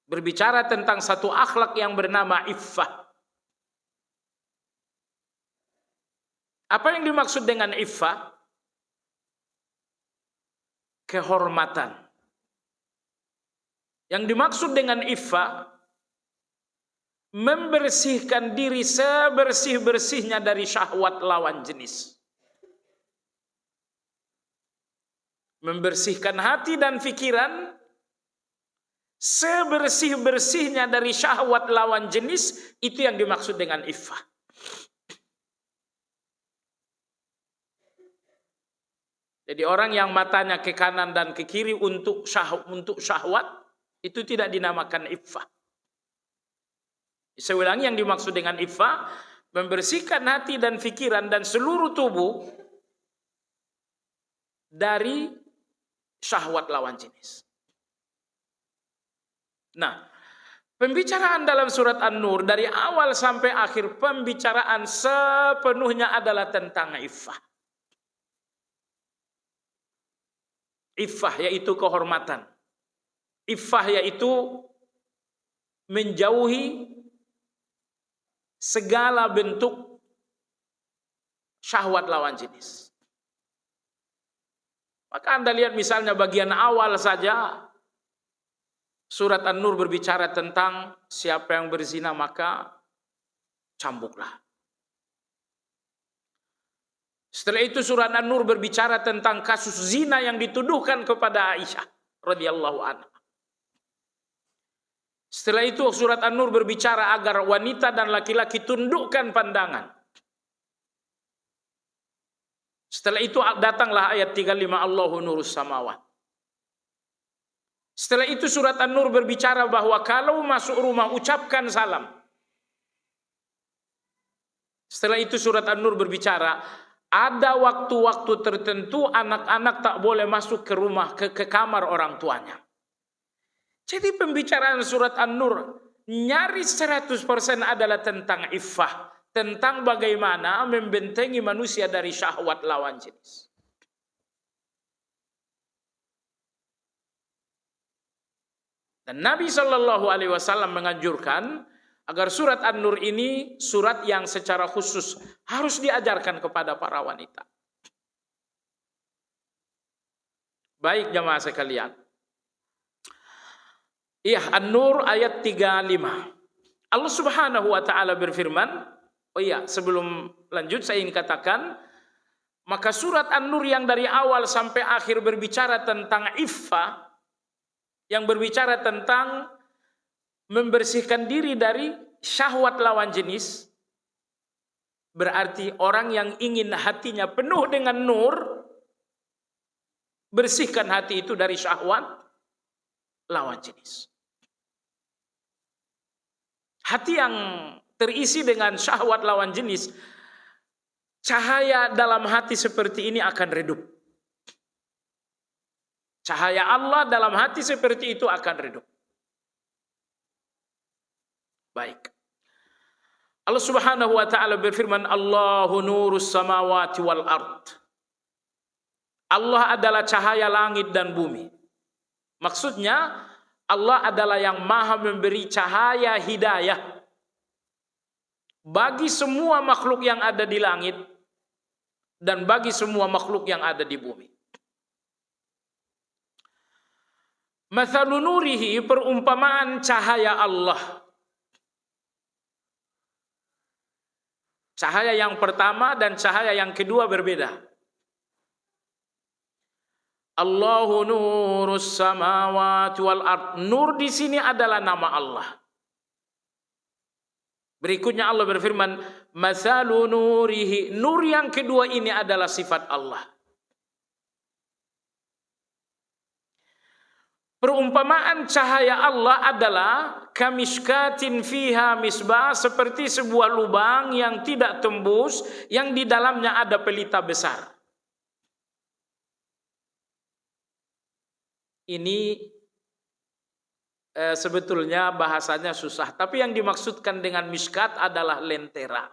Berbicara tentang satu akhlak yang bernama iffah. Apa yang dimaksud dengan iffah? Kehormatan. Yang dimaksud dengan iffah, membersihkan diri sebersih-bersihnya dari syahwat lawan jenis. Membersihkan hati dan pikiran sebersih-bersihnya dari syahwat lawan jenis, itu yang dimaksud dengan iffah. Jadi orang yang matanya ke kanan dan ke kiri untuk syahwat, itu tidak dinamakan iffah. Saya ulangi, yang dimaksud dengan iffah, membersihkan hati dan pikiran dan seluruh tubuh dari syahwat lawan jenis. Nah, pembicaraan dalam surat An-Nur dari awal sampai akhir, pembicaraan sepenuhnya adalah tentang iffah. Iffah yaitu kehormatan. Iffah yaitu menjauhi segala bentuk syahwat lawan jenis. Maka Anda lihat misalnya bagian awal saja surat An-Nur berbicara tentang siapa yang berzina maka cambuklah. Setelah itu surat An-Nur berbicara tentang kasus zina yang dituduhkan kepada Aisyah radhiyallahu anha. Setelah itu surat An-Nur berbicara agar wanita dan laki-laki tundukkan pandangan. Setelah itu datanglah ayat 35, Allahu nurus samawat. Setelah itu surat An-Nur berbicara bahwa kalau masuk rumah ucapkan salam. Setelah itu surat An-Nur berbicara ada waktu-waktu tertentu anak-anak tak boleh masuk ke rumah, ke kamar orang tuanya. Jadi pembicaraan surat An-Nur nyaris 100% adalah tentang iffah, tentang bagaimana membentengi manusia dari syahwat lawan jenis. Dan Nabi Shallallahu Alaihi Wasallam menganjurkan agar surat An-Nur ini surat yang secara khusus harus diajarkan kepada para wanita. Baik jamaah sekalian. Iya, An-Nur ayat 35. Allah Subhanahu wa taala berfirman, oh iya, sebelum lanjut saya ingin katakan, maka surat An-Nur yang dari awal sampai akhir berbicara tentang iffah, yang berbicara tentang membersihkan diri dari syahwat lawan jenis, berarti orang yang ingin hatinya penuh dengan nur, bersihkan hati itu dari syahwat lawan jenis. Hati yang terisi dengan syahwat lawan jenis, cahaya dalam hati seperti ini akan redup. Cahaya Allah dalam hati seperti itu akan redup. Baik. Allah Subhanahu wa taala berfirman, Allahu nurus samawati wal ard. Allah adalah cahaya langit dan bumi. Maksudnya Allah adalah yang maha memberi cahaya hidayah bagi semua makhluk yang ada di langit dan bagi semua makhluk yang ada di bumi. Mathalu nurihi, perumpamaan cahaya Allah. Cahaya yang pertama dan cahaya yang kedua berbeda. Allahu nurus samawati wal ard. Nur di sini adalah nama Allah. Berikutnya Allah berfirman, mathalu nurihi. Nur yang kedua ini adalah sifat Allah. Perumpamaan cahaya Allah adalah kamishkatin fiha misbah, seperti sebuah lubang yang tidak tembus, yang di dalamnya ada pelita besar. Ini sebetulnya bahasanya susah, tapi yang dimaksudkan dengan miskat adalah lentera.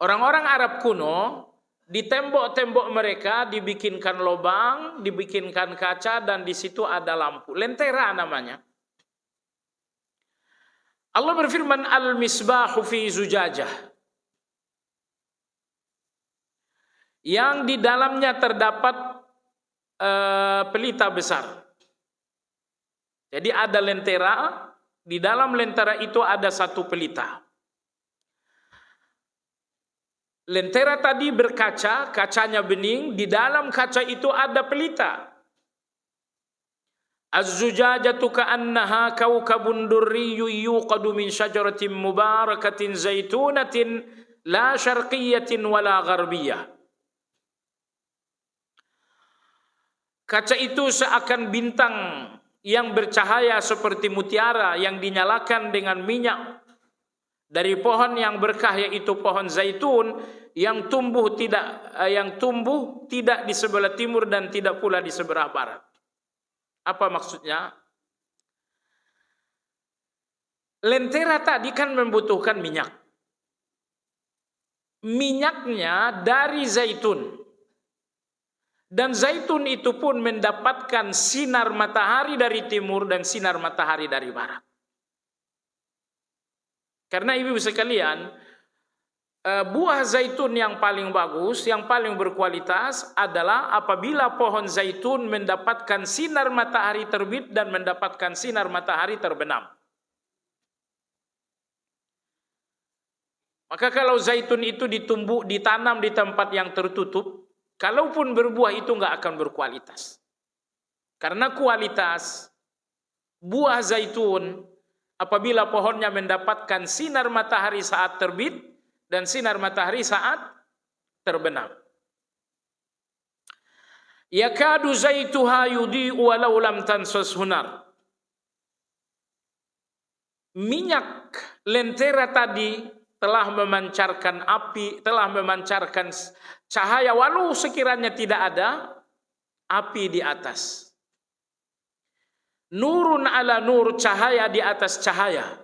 Orang-orang Arab kuno, di tembok-tembok mereka dibikinkan lubang, dibikinkan kaca, dan di situ ada lampu. Lentera namanya. Allah berfirman, al-misbahu fi zujajah. Yang di dalamnya terdapat pelita besar. Jadi ada lentera, di dalam lentera itu ada satu pelita. Lentera tadi berkaca, kacanya bening, di dalam kaca itu ada pelita. Az-zujajatu ka'annaha kawkabun durriyyun yuqadu min syajaratin mubarakatin zaitunatin la syarqiyyatin wala gharbiyah. Kaca itu seakan bintang yang bercahaya seperti mutiara yang dinyalakan dengan minyak dari pohon yang berkah, yaitu pohon zaitun yang tumbuh tidak di sebelah timur dan tidak pula di sebelah barat. Apa maksudnya? Lentera tadi kan membutuhkan minyak. Minyaknya dari zaitun. Dan zaitun itu pun mendapatkan sinar matahari dari timur dan sinar matahari dari barat. Karena ibu sekalian, buah zaitun yang paling bagus, yang paling berkualitas adalah apabila pohon zaitun mendapatkan sinar matahari terbit dan mendapatkan sinar matahari terbenam. Maka kalau zaitun itu ditanam di tempat yang tertutup, kalaupun berbuah itu nggak akan berkualitas. Karena kualitas buah zaitun apabila pohonnya mendapatkan sinar matahari saat terbit dan sinar matahari saat terbenam. Yakadu zaituha yudhi'u walau lam tansas hunar. Minyak lentera tadi telah memancarkan api, telah memancarkan cahaya walau sekiranya tidak ada api di atas. Nurun ala nur, cahaya di atas cahaya.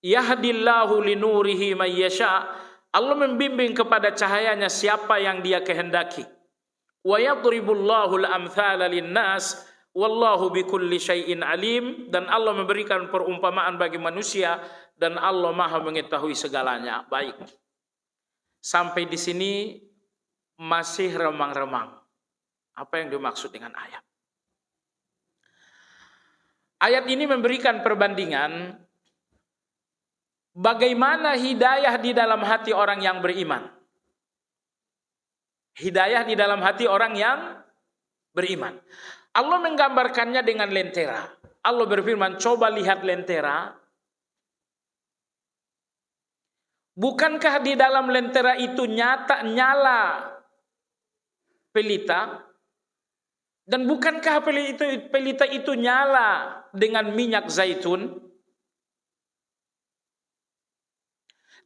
Yahdillahu linurihi man yasha. Allah membimbing kepada cahayanya siapa yang Dia kehendaki. Wa yadribullahu al-amthala lin-nas wallahu bikulli syai'in alim. Dan Allah memberikan perumpamaan bagi manusia dan Allah Maha mengetahui segalanya. Baik. Sampai di sini masih remang-remang. Apa yang dimaksud dengan ayat? Ayat ini memberikan perbandingan bagaimana hidayah di dalam hati orang yang beriman. Hidayah di dalam hati orang yang beriman. Allah menggambarkannya dengan lentera. Allah berfirman, coba lihat lentera. Bukankah di dalam lentera itu nyala pelita? Dan bukankah pelita itu nyala dengan minyak zaitun?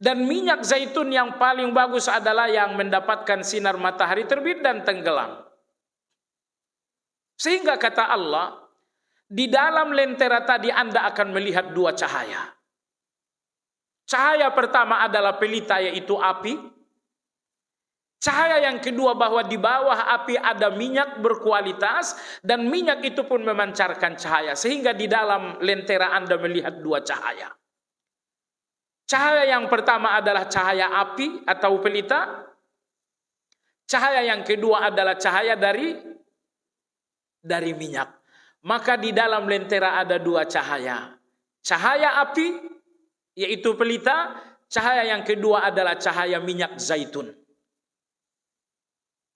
Dan minyak zaitun yang paling bagus adalah yang mendapatkan sinar matahari terbit dan tenggelam. Sehingga kata Allah, di dalam lentera tadi Anda akan melihat dua cahaya. Cahaya pertama adalah pelita, yaitu api. Cahaya yang kedua bahwa di bawah api ada minyak berkualitas dan minyak itu pun memancarkan cahaya. Sehingga di dalam lentera Anda melihat dua cahaya. Cahaya yang pertama adalah cahaya api atau pelita. Cahaya yang kedua adalah cahaya dari minyak. Maka di dalam lentera ada dua cahaya. Cahaya api yaitu pelita. Cahaya yang kedua adalah cahaya minyak zaitun.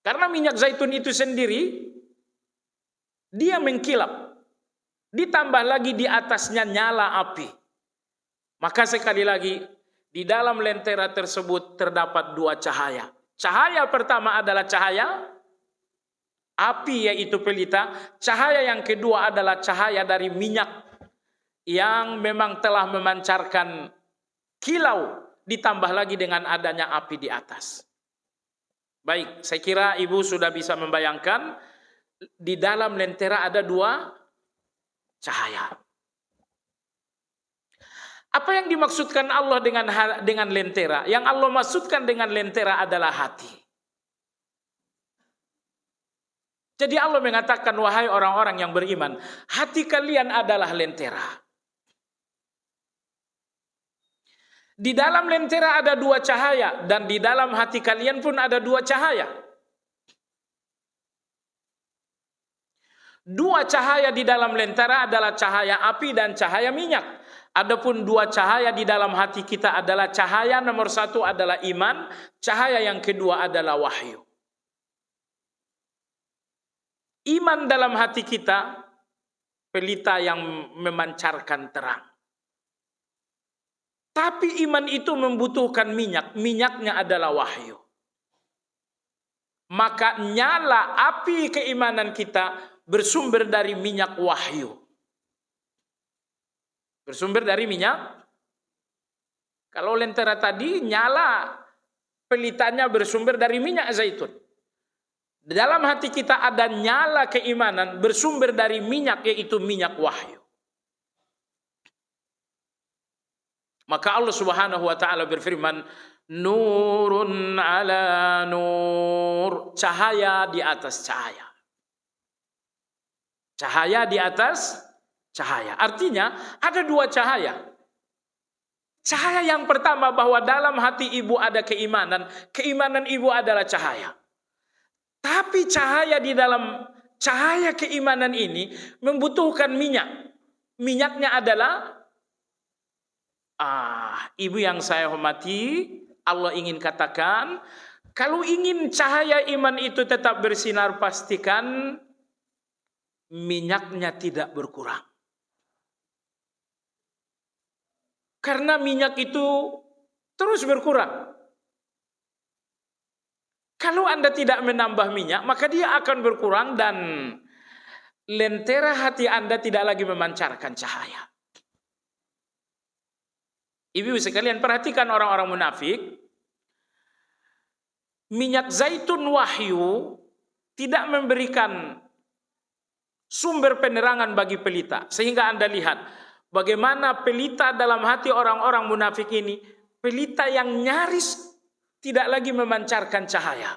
Karena minyak zaitun itu sendiri, dia mengkilap. Ditambah lagi di atasnya nyala api. Maka sekali lagi, di dalam lentera tersebut terdapat dua cahaya. Cahaya pertama adalah cahaya api, yaitu pelita. Cahaya yang kedua adalah cahaya dari minyak yang memang telah memancarkan kilau, ditambah lagi dengan adanya api di atas. Baik, saya kira ibu sudah bisa membayangkan di dalam lentera ada dua cahaya. Apa yang dimaksudkan Allah dengan lentera? Yang Allah maksudkan dengan lentera adalah hati. Jadi Allah mengatakan, wahai orang-orang yang beriman, hati kalian adalah lentera. Di dalam lentera ada dua cahaya dan di dalam hati kalian pun ada dua cahaya. Dua cahaya di dalam lentera adalah cahaya api dan cahaya minyak. Adapun dua cahaya di dalam hati kita adalah cahaya nomor satu adalah iman, cahaya yang kedua adalah wahyu. Iman dalam hati kita pelita yang memancarkan terang. Tapi iman itu membutuhkan minyak. Minyaknya adalah wahyu. Maka nyala api keimanan kita bersumber dari minyak wahyu. Bersumber dari minyak. Kalau lentera tadi nyala pelitanya bersumber dari minyak zaitun. Dalam hati kita ada nyala keimanan bersumber dari minyak, yaitu minyak wahyu. Maka Allah Subhanahu wa taala berfirman, nurun ala nur, cahaya di atas cahaya. Cahaya di atas cahaya. Artinya ada dua cahaya. Cahaya yang pertama bahwa dalam hati ibu ada keimanan. Keimanan ibu adalah cahaya. Tapi cahaya di dalam cahaya keimanan ini membutuhkan minyak. Minyaknya adalah ibu yang saya hormati, Allah ingin katakan, kalau ingin cahaya iman itu tetap bersinar, pastikan minyaknya tidak berkurang. Karena minyak itu terus berkurang. Kalau Anda tidak menambah minyak, maka dia akan berkurang dan lentera hati Anda tidak lagi memancarkan cahaya. Ibu sekalian, perhatikan orang-orang munafik. Minyak zaitun wahyu tidak memberikan sumber penerangan bagi pelita. Sehingga Anda lihat bagaimana pelita dalam hati orang-orang munafik ini, pelita yang nyaris tidak lagi memancarkan cahaya.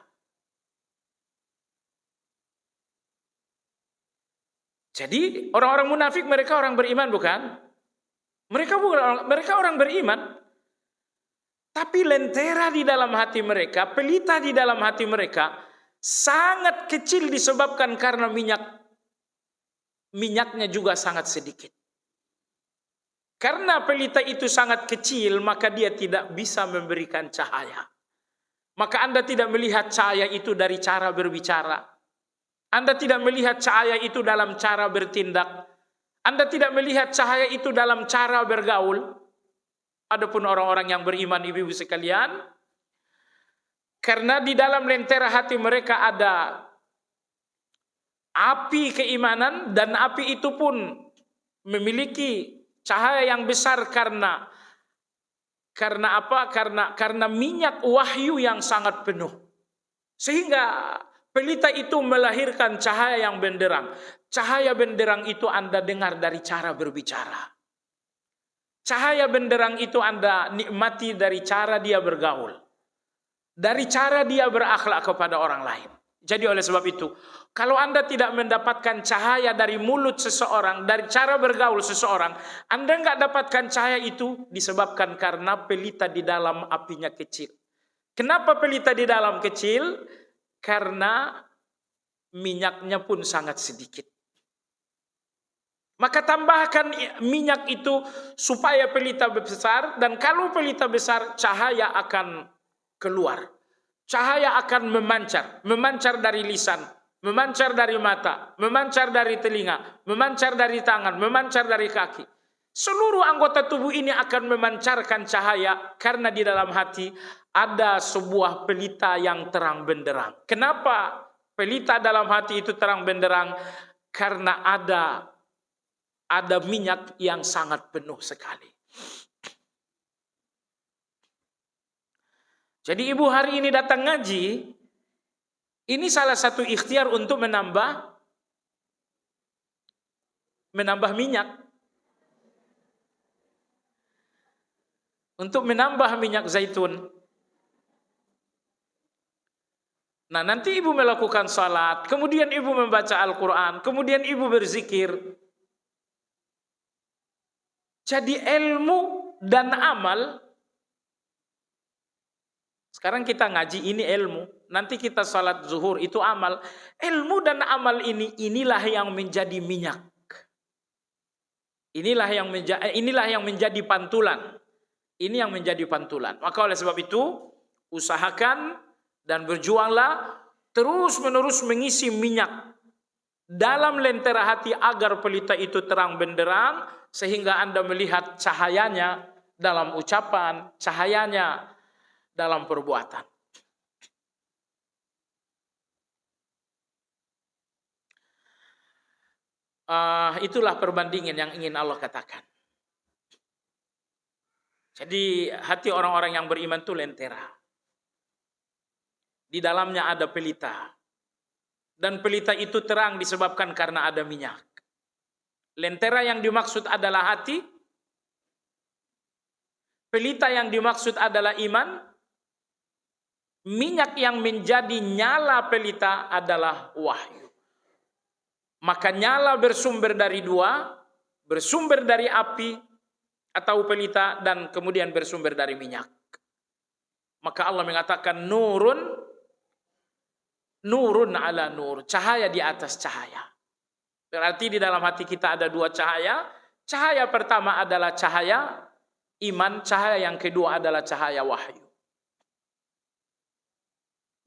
Jadi orang-orang munafik mereka orang beriman, bukan? Mereka orang beriman. Tapi lentera di dalam hati mereka, pelita di dalam hati mereka sangat kecil disebabkan karena minyaknya juga sangat sedikit. Karena pelita itu sangat kecil, maka dia tidak bisa memberikan cahaya. Maka Anda tidak melihat cahaya itu dari cara berbicara. Anda tidak melihat cahaya itu dalam cara bertindak. Anda tidak melihat cahaya itu dalam cara bergaul. Adapun orang-orang yang beriman, ibu-ibu sekalian, karena di dalam lentera hati mereka ada api keimanan, dan api itu pun memiliki cahaya yang besar karena apa? Karena minyak wahyu yang sangat penuh. Sehingga pelita itu melahirkan cahaya yang benderang. Cahaya benderang itu Anda dengar dari cara berbicara. Cahaya benderang itu Anda nikmati dari cara dia bergaul. Dari cara dia berakhlak kepada orang lain. Jadi oleh sebab itu, kalau Anda tidak mendapatkan cahaya dari mulut seseorang, dari cara bergaul seseorang, Anda nggak dapatkan cahaya itu disebabkan karena pelita di dalam apinya kecil. Kenapa pelita di dalam kecil? Karena minyaknya pun sangat sedikit. Maka tambahkan minyak itu supaya pelita besar, dan kalau pelita besar, cahaya akan keluar. Cahaya akan memancar dari lisan, memancar dari mata, memancar dari telinga, memancar dari tangan, memancar dari kaki. Seluruh anggota tubuh ini akan memancarkan cahaya karena di dalam hati ada sebuah pelita yang terang benderang. Kenapa pelita dalam hati itu terang benderang? Karena ada minyak yang sangat penuh sekali. Jadi ibu hari ini datang ngaji, ini salah satu ikhtiar untuk menambah minyak. Untuk menambah minyak zaitun. Nah, nanti ibu melakukan salat, kemudian ibu membaca Al-Quran, kemudian ibu berzikir. Jadi ilmu dan amal. Sekarang kita ngaji, ini ilmu. Nanti kita salat zuhur, itu amal. Ilmu dan amal inilah yang menjadi minyak. Inilah yang menjadi pantulan. Ini yang menjadi pantulan. Maka oleh sebab itu, usahakan dan berjuanglah terus menerus mengisi minyak dalam lentera hati agar pelita itu terang benderang, sehingga Anda melihat cahayanya dalam ucapan, cahayanya dalam perbuatan. Itulah perbandingan yang ingin Allah katakan. Jadi hati orang-orang yang beriman itu lentera. Di dalamnya ada pelita. Dan pelita itu terang disebabkan karena ada minyak. Lentera yang dimaksud adalah hati. Pelita yang dimaksud adalah iman. Minyak yang menjadi nyala pelita adalah wahyu. Maka nyala bersumber dari dua, bersumber dari api atau pelita, dan kemudian bersumber dari minyak. Maka Allah mengatakan nurun ala nur, cahaya di atas cahaya. Berarti di dalam hati kita ada dua cahaya. Cahaya pertama adalah cahaya iman, cahaya yang kedua adalah cahaya wahyu.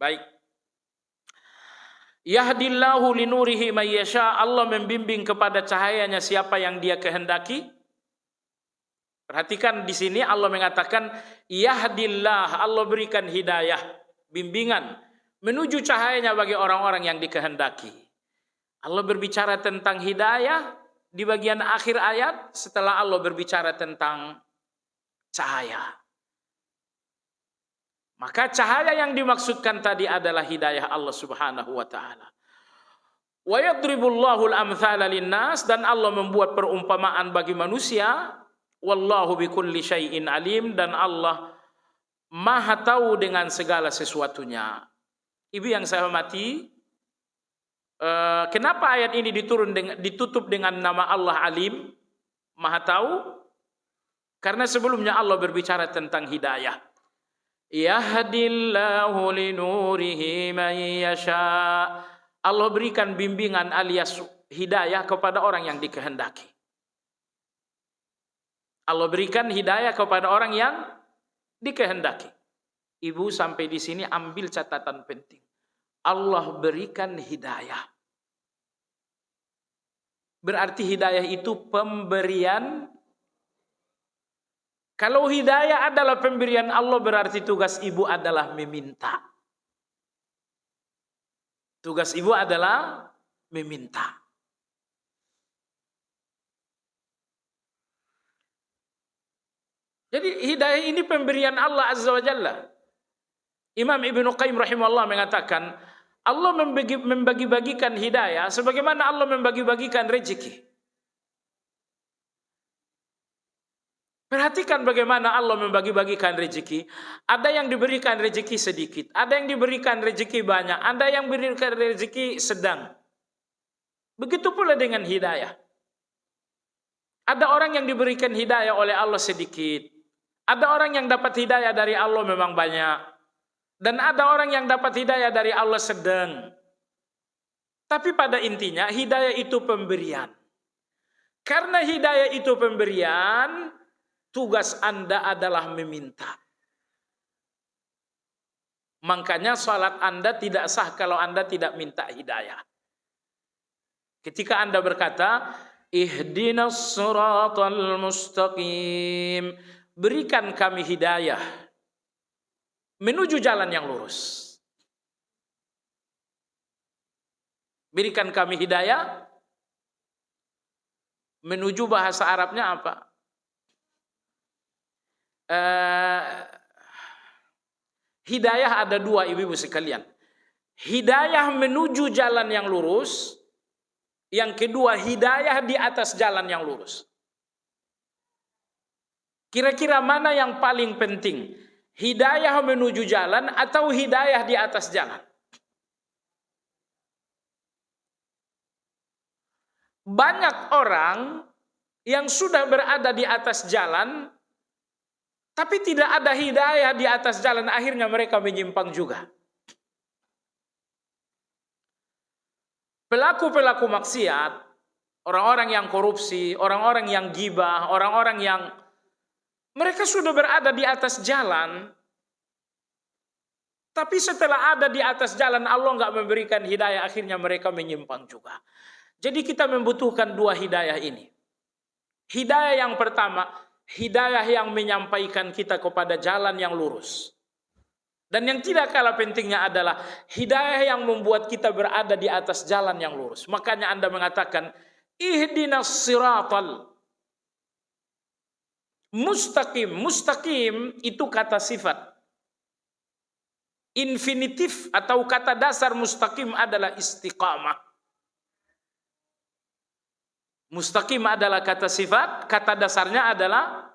Baik. Yahdillahu linurihi may yasha, Allah membimbing kepada cahayanya siapa yang Dia kehendaki. Perhatikan di sini Allah mengatakan yahdillah, Allah berikan hidayah, bimbingan menuju cahayanya bagi orang-orang yang dikehendaki. Allah berbicara tentang hidayah di bagian akhir ayat setelah Allah berbicara tentang cahaya. Maka cahaya yang dimaksudkan tadi adalah hidayah Allah Subhanahu wa taala. Wa yadribullahu al-amthala linnas, dan Allah membuat perumpamaan bagi manusia. Wallahu bikulli syai'in alim, dan Allah Maha tahu dengan segala sesuatunya. Ibu yang saya hormati, kenapa ayat ini ditutup dengan nama Allah Alim, Maha tahu? Karena sebelumnya Allah berbicara tentang hidayah. Yahdillahu linurihi man yasha. Allah berikan bimbingan alias hidayah kepada orang yang dikehendaki. Allah berikan hidayah kepada orang yang dikehendaki. Ibu sampai di sini ambil catatan penting. Allah berikan hidayah. Berarti hidayah itu pemberian. Kalau hidayah adalah pemberian Allah, berarti tugas ibu adalah meminta. Tugas ibu adalah meminta. Jadi hidayah ini pemberian Allah Azza wa Jalla. Imam Ibnu Qayyim rahimahullah mengatakan, Allah membagi-bagikan hidayah sebagaimana Allah membagi-bagikan rezeki. Perhatikan bagaimana Allah membagi-bagikan rezeki. Ada yang diberikan rezeki sedikit, ada yang diberikan rezeki banyak, ada yang diberikan rezeki sedang. Begitu pula dengan hidayah. Ada orang yang diberikan hidayah oleh Allah sedikit. Ada orang yang dapat hidayah dari Allah memang banyak. Dan ada orang yang dapat hidayah dari Allah sedang. Tapi pada intinya hidayah itu pemberian. Karena hidayah itu pemberian, tugas Anda adalah meminta. Makanya salat Anda tidak sah kalau Anda tidak minta hidayah. Ketika Anda berkata, ihdinas siratal mustaqim, berikan kami hidayah menuju jalan yang lurus. Berikan kami hidayah menuju, bahasa Arabnya apa? Hidayah ada dua, ibu-ibu sekalian. Hidayah menuju jalan yang lurus. Yang kedua, hidayah di atas jalan yang lurus. Kira-kira mana yang paling penting? Hidayah menuju jalan atau hidayah di atas jalan? Banyak orang yang sudah berada di atas jalan, tapi tidak ada hidayah di atas jalan, akhirnya mereka menyimpang juga. Pelaku-pelaku maksiat, orang-orang yang korupsi, orang-orang yang gibah, orang-orang yang mereka sudah berada di atas jalan, Tapi setelah ada di atas jalan, Allah nggak memberikan hidayah, akhirnya mereka menyimpang juga. Jadi kita membutuhkan dua hidayah ini. Hidayah yang pertama, hidayah yang menyampaikan kita kepada jalan yang lurus. Dan yang tidak kalah pentingnya adalah hidayah yang membuat kita berada di atas jalan yang lurus. Makanya Anda mengatakan, ihdinas siratal mustaqim. Mustaqim itu kata sifat. Infinitif atau kata dasar mustaqim adalah istiqamah. Mustaqim adalah kata sifat, kata dasarnya adalah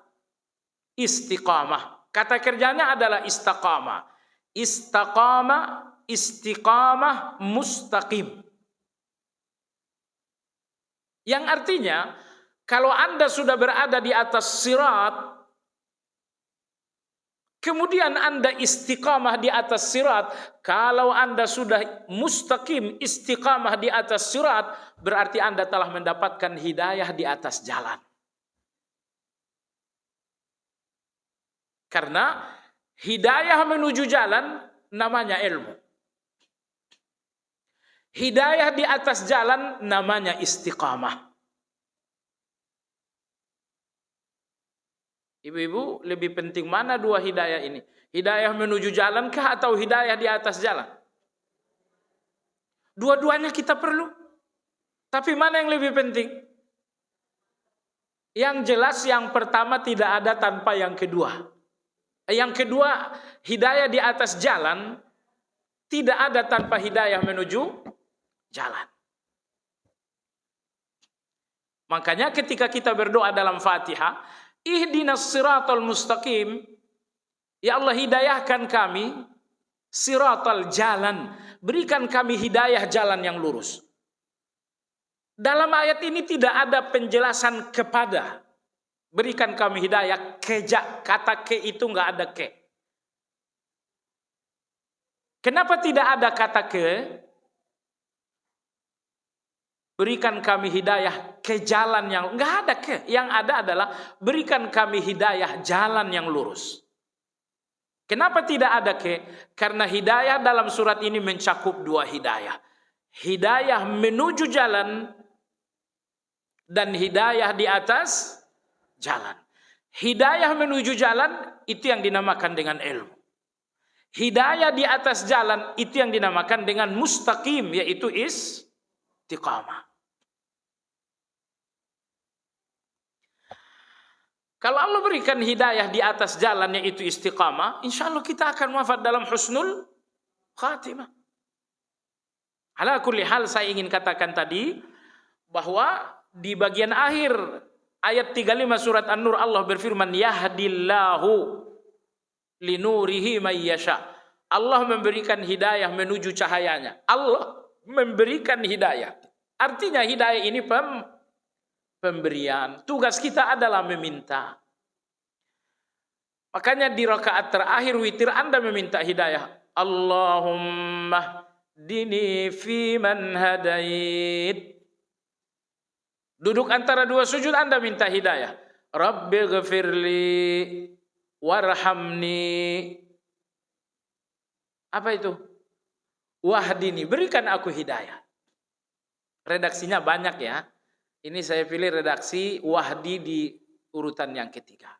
istiqamah. Kata kerjanya adalah istaqamah. Istaqamah, istiqamah, mustaqim. Yang artinya, kalau Anda sudah berada di atas sirat, kemudian Anda istiqamah di atas sirat, kalau Anda sudah mustaqim, istiqamah di atas sirat, berarti Anda telah mendapatkan hidayah di atas jalan. Karena hidayah menuju jalan namanya ilmu. Hidayah di atas jalan namanya istiqamah. Ibu-ibu, lebih penting mana dua hidayah ini? Hidayah menuju jalan kah atau hidayah di atas jalan? Dua-duanya kita perlu. Tapi mana yang lebih penting? Yang jelas yang pertama tidak ada tanpa yang kedua. Yang kedua, hidayah di atas jalan tidak ada tanpa hidayah menuju jalan. Makanya ketika kita berdoa dalam Fatihah, ihdinas siratal mustaqim, ya Allah hidayahkan kami siratal jalan, berikan kami hidayah jalan yang lurus. Dalam ayat ini tidak ada penjelasan kepada, berikan kami hidayah keja, kata ke itu enggak ada ke. Kenapa tidak ada kata ke? Berikan kami hidayah ke jalan yang enggak ada ke. Yang ada adalah berikan kami hidayah jalan yang lurus. Kenapa tidak ada ke? Karena hidayah dalam surat ini mencakup dua hidayah. Hidayah menuju jalan dan hidayah di atas jalan. Hidayah menuju jalan itu yang dinamakan dengan ilmu. Hidayah di atas jalan itu yang dinamakan dengan mustaqim, yaitu istiqamah. Kalau Allah berikan hidayah di atas jalan yaitu istiqamah, insya Allah kita akan wafat dalam husnul khatimah. Ala kulli hal, saya ingin katakan tadi bahwa di bagian akhir ayat 35 surat An-Nur Allah berfirman, yahdillahu linurihi may yasha. Allah memberikan hidayah menuju cahayanya. Allah memberikan hidayah. Artinya hidayah ini pemberian. Tugas kita adalah meminta. Makanya di rakaat terakhir witir Anda meminta hidayah. Allahumma dini fi man hadait. Duduk antara dua sujud Anda minta hidayah. Rabbi ghafirli warhamni. Apa itu? Wahdini, berikan aku hidayah. Redaksinya banyak ya. Ini saya pilih redaksi wahdi di urutan yang ketiga.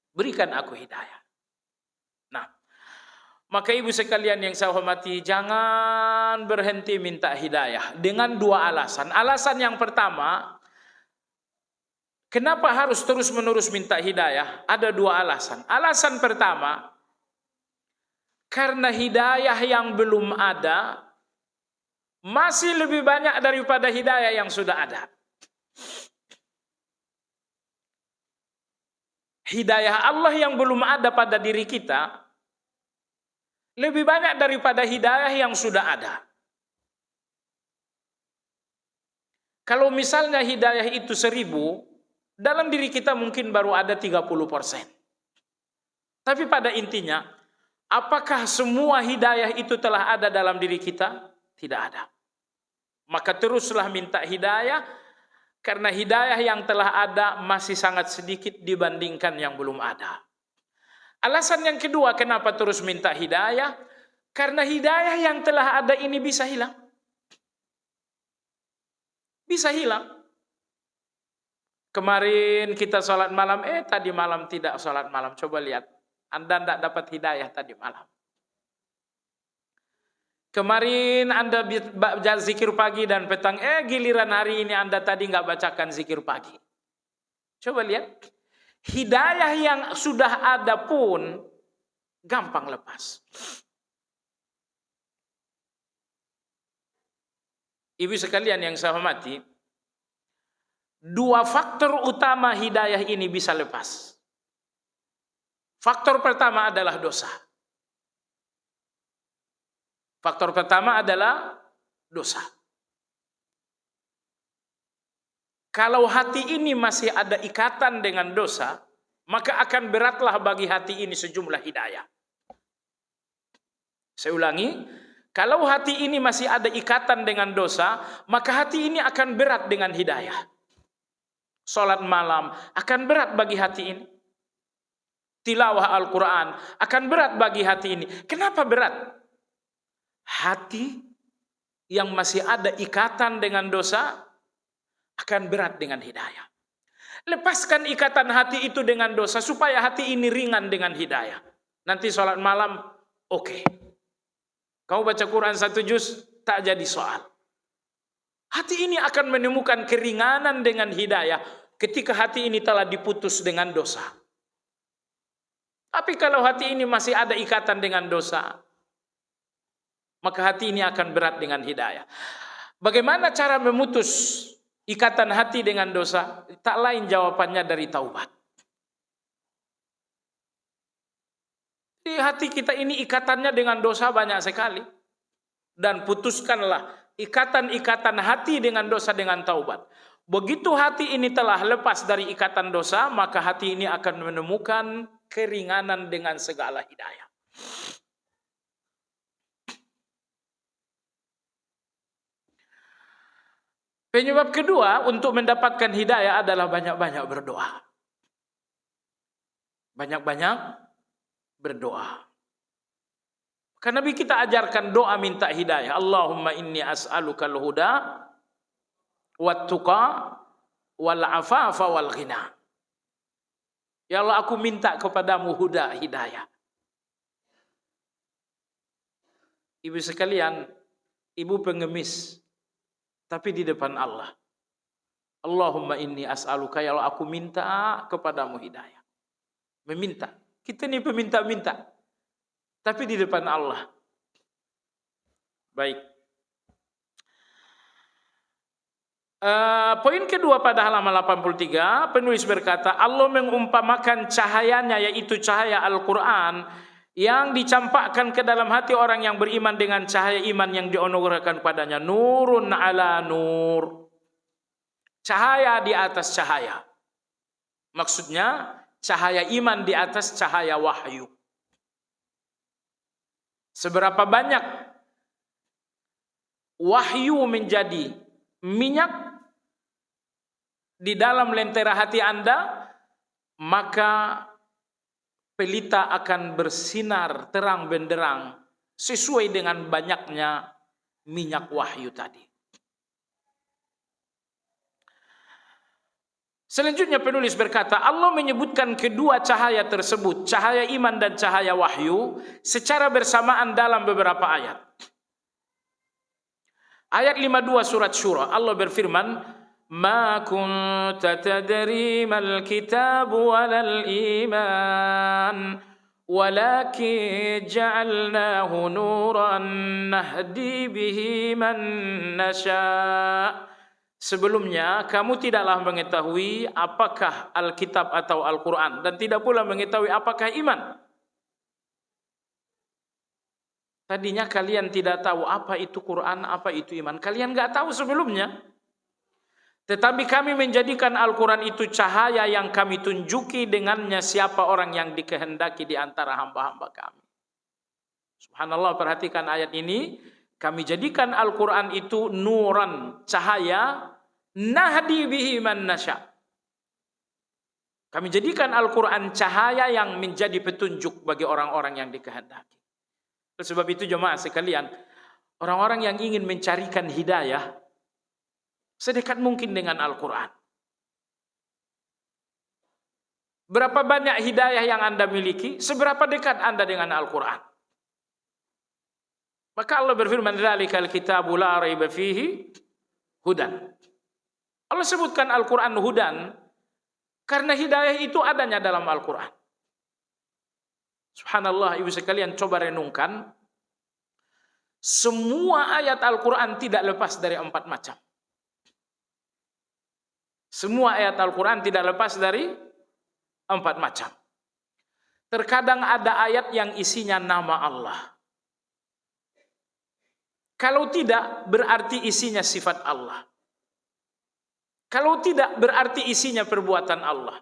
Berikan aku hidayah. Nah, maka ibu sekalian yang saya hormati, jangan berhenti minta hidayah dengan dua alasan. Alasan yang pertama, kenapa harus terus-menerus minta hidayah? Ada dua alasan. Alasan pertama, karena hidayah yang belum ada masih lebih banyak daripada hidayah yang sudah ada. Hidayah Allah yang belum ada pada diri kita lebih banyak daripada hidayah yang sudah ada. Kalau misalnya hidayah itu 1000, dalam diri kita mungkin baru ada 30%. Tapi pada intinya, apakah semua hidayah itu telah ada dalam diri kita? Tidak ada. Maka teruslah minta hidayah, karena hidayah yang telah ada masih sangat sedikit dibandingkan yang belum ada. Alasan yang kedua kenapa terus minta hidayah? Karena hidayah yang telah ada ini bisa hilang. Bisa hilang. Kemarin kita sholat malam, tadi malam tidak sholat malam. Coba lihat, Anda tidak dapat hidayah tadi malam. Kemarin Anda zikir pagi dan petang, giliran hari ini Anda tadi nggak bacakan zikir pagi. Coba lihat, hidayah yang sudah ada pun gampang lepas. Ibu sekalian yang saya hormati, dua faktor utama hidayah ini bisa lepas. Faktor pertama adalah dosa. Faktor pertama adalah dosa. Kalau hati ini masih ada ikatan dengan dosa, maka akan beratlah bagi hati ini sejumlah hidayah. Saya ulangi, kalau hati ini masih ada ikatan dengan dosa, maka hati ini akan berat dengan hidayah. Salat malam akan berat bagi hati ini. Tilawah Al-Quran akan berat bagi hati ini. Kenapa berat? Hati yang masih ada ikatan dengan dosa akan berat dengan hidayah. Lepaskan ikatan hati itu dengan dosa supaya hati ini ringan dengan hidayah. Nanti salat malam, oke. Kamu baca Quran 1 juz, tak jadi soal. Hati ini akan menemukan keringanan dengan hidayah ketika hati ini telah diputus dengan dosa. Tapi kalau hati ini masih ada ikatan dengan dosa, maka hati ini akan berat dengan hidayah. Bagaimana cara memutus ikatan hati dengan dosa? Tak lain jawabannya dari taubat. Di hati kita ini ikatannya dengan dosa banyak sekali. Dan putuskanlah ikatan-ikatan hati dengan dosa dengan taubat. Begitu hati ini telah lepas dari ikatan dosa, maka hati ini akan menemukan keringanan dengan segala hidayah. Penyebab kedua untuk mendapatkan hidayah adalah banyak-banyak berdoa. Banyak-banyak berdoa. Karena Nabi kita ajarkan doa minta hidayah. Allahumma inni as'alukal huda wat tuqa wal afafa wal ghina. Ya Allah, aku minta kepadamu huda, hidayah. Ibu sekalian, ibu pengemis, tapi di depan Allah. Allahumma inni as'aluka, ya Allah, aku minta kepadamu hidayah. Meminta. Kita ini peminta-minta. Tapi di depan Allah. Baik. Poin kedua pada halaman 83, penulis berkata, Allah mengumpamakan cahayanya, yaitu cahaya Al-Quran, yang dicampakkan ke dalam hati orang yang beriman dengan cahaya iman yang dianugerahkan padanya. Nurun ala nur. Cahaya di atas cahaya. Maksudnya, cahaya iman di atas cahaya wahyu. Seberapa banyak wahyu menjadi minyak di dalam lentera hati Anda, maka pelita akan bersinar terang benderang sesuai dengan banyaknya minyak wahyu tadi. Selanjutnya penulis berkata, Allah menyebutkan kedua cahaya tersebut, cahaya iman dan cahaya wahyu, secara bersamaan dalam beberapa ayat. Ayat 52 surat Syura, Allah berfirman, Ma kunta tadri mal kitab walal iman, walakin ja'alnahu nuran nahdi bihi man nasha'. Sebelumnya kamu tidaklah mengetahui apakah Alkitab atau Al-Quran, dan tidak pula mengetahui apakah iman. Tadinya kalian tidak tahu apa itu Quran, apa itu iman. Kalian nggak tahu sebelumnya. Tetapi kami menjadikan Al-Quran itu cahaya yang kami tunjuki dengannya siapa orang yang dikehendaki di antara hamba-hamba kami. Subhanallah, perhatikan ayat ini. Kami jadikan Al-Quran itu nuran, cahaya, nahdi bihi man nasya. Kami jadikan Al-Quran cahaya yang menjadi petunjuk bagi orang-orang yang dikehendaki. Sebab itu jemaah sekalian, orang-orang yang ingin mencarikan hidayah, sedekat mungkin dengan Al-Quran. Berapa banyak hidayah yang Anda miliki, seberapa dekat Anda dengan Al-Quran. Maka Allah berfirman, "Dzalikal kitabu la raiba fihi hudan." Allah sebutkan Al-Quran hudan, karena hidayah itu adanya dalam Al-Quran. Subhanallah, ibu sekalian, coba renungkan. Semua ayat Al-Quran tidak lepas dari 4 macam. Semua ayat Al-Quran tidak lepas dari 4 macam. Terkadang ada ayat yang isinya nama Allah. Kalau tidak, berarti isinya sifat Allah. Kalau tidak, berarti isinya perbuatan Allah.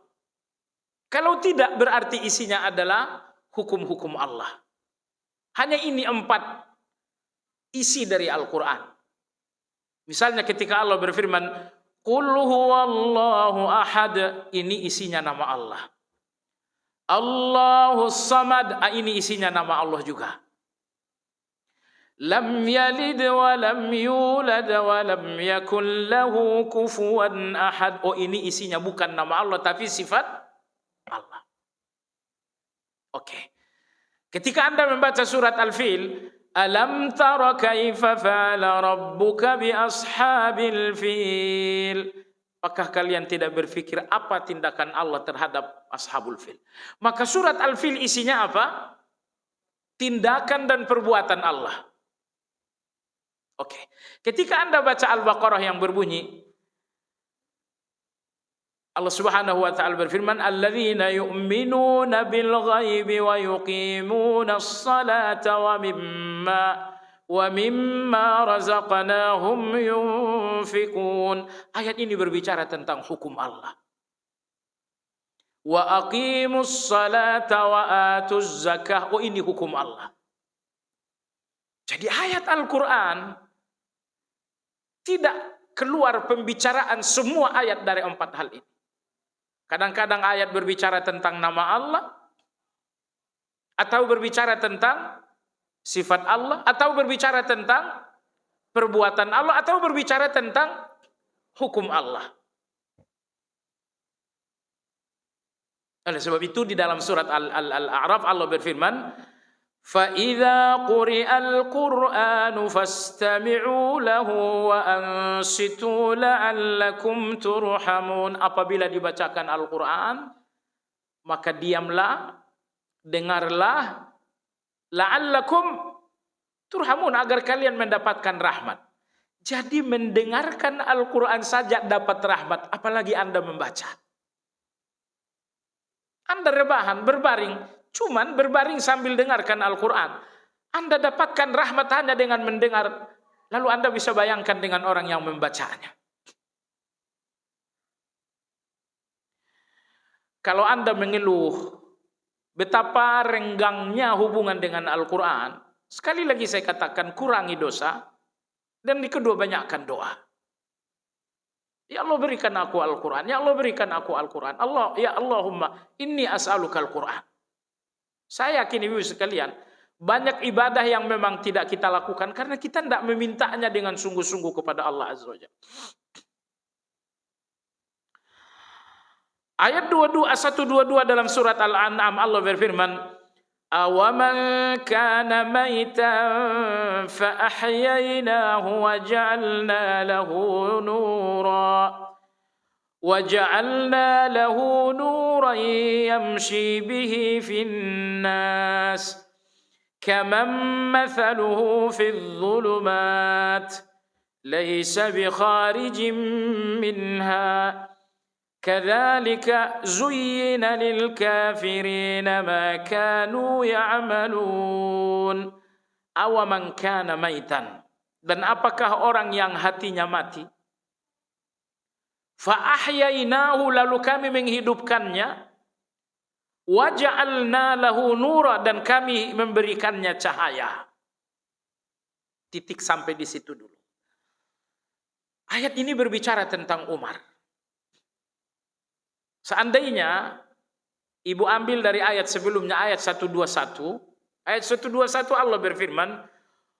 Kalau tidak, berarti isinya adalah hukum-hukum Allah. Hanya ini 4 isi dari Al-Quran. Misalnya ketika Allah berfirman, "Qul huwallahu ahad," ini isinya nama Allah. Allahus samad, ini isinya nama Allah juga. Lam yalid wa lam yulad wa lam yakul lahu kufuwan ahad. Oh, ini isinya bukan nama Allah tapi sifat Allah. Oke. Ketika Anda membaca surat Al-Fil, alam tara kaifa fa'ala rabbuka bi ashabil fil. Apakah kalian tidak berpikir apa tindakan Allah terhadap ashabul fil? Maka surat Al-Fil isinya apa? Tindakan dan perbuatan Allah. Oke. Ketika Anda baca Al-Baqarah yang berbunyi, Allah Subhanahu wa taala berfirman, "Alladzina yu'minuna bil ghaibi wa yuqimuna as-salata wa mimma razaqnahum yunfikun." Ayat ini berbicara tentang hukum Allah. Wa aqimus salata wa atuz zakah. Oh, ini hukum Allah. Jadi ayat Al-Quran tidak keluar pembicaraan semua ayat dari 4 hal ini. Kadang-kadang ayat berbicara tentang nama Allah, atau berbicara tentang sifat Allah, atau berbicara tentang perbuatan Allah, atau berbicara tentang hukum Allah. Oleh sebab itu di dalam surat Al-A'raf Allah berfirman, فَإِذَا قُرِئَ الْقُرْآنُ فَاسْتَمِعُوا لَهُ وَأَنصِتُوا لَعَلَّكُمْ تُرْحَمُونَ. Apabila dibacakan Al-Quran, maka diamlah, dengarlah, la'allakum turhamun, agar kalian mendapatkan rahmat. Jadi mendengarkan Al-Quran saja dapat rahmat, apalagi Anda membaca. Anda rebahan, berbaring, cuman berbaring sambil dengarkan Al-Quran. Anda dapatkan rahmat hanya dengan mendengar. Lalu Anda bisa bayangkan dengan orang yang membacanya. Kalau Anda mengeluh betapa renggangnya hubungan dengan Al-Quran, sekali lagi saya katakan, kurangi dosa, dan di kedua banyakkan doa. Ya Allah, berikan aku Al-Quran. Ya Allah, berikan aku Al-Quran. Allah, ya Allahumma inni as'aluka Al-Quran. Saya yakin ibu sekalian, banyak ibadah yang memang tidak kita lakukan karena kita tidak memintanya dengan sungguh-sungguh kepada Allah Azza wa Jalla. Ayat 122 dalam surat Al-An'am Allah berfirman, "Awaman kana maitan fa ahyaynahu wa ja'alna lahu nuran yamshi bihi fin nas kaman mathaluhu fidh dhulumat laysa bi kharijin minha kadzalika zuyyina lil kafirina ma kanu ya'malun." Awaman kana maitan, dan apakah orang yang hatinya mati? Fa ahyainahu, lalu kami menghidupkannya, wa ja'alna lahu nura, dan kami memberikannya cahaya. Titik sampai di situ dulu. Ayat ini berbicara tentang Umar. Seandainya ibu ambil dari ayat sebelumnya, ayat 121. Ayat 121 Allah berfirman,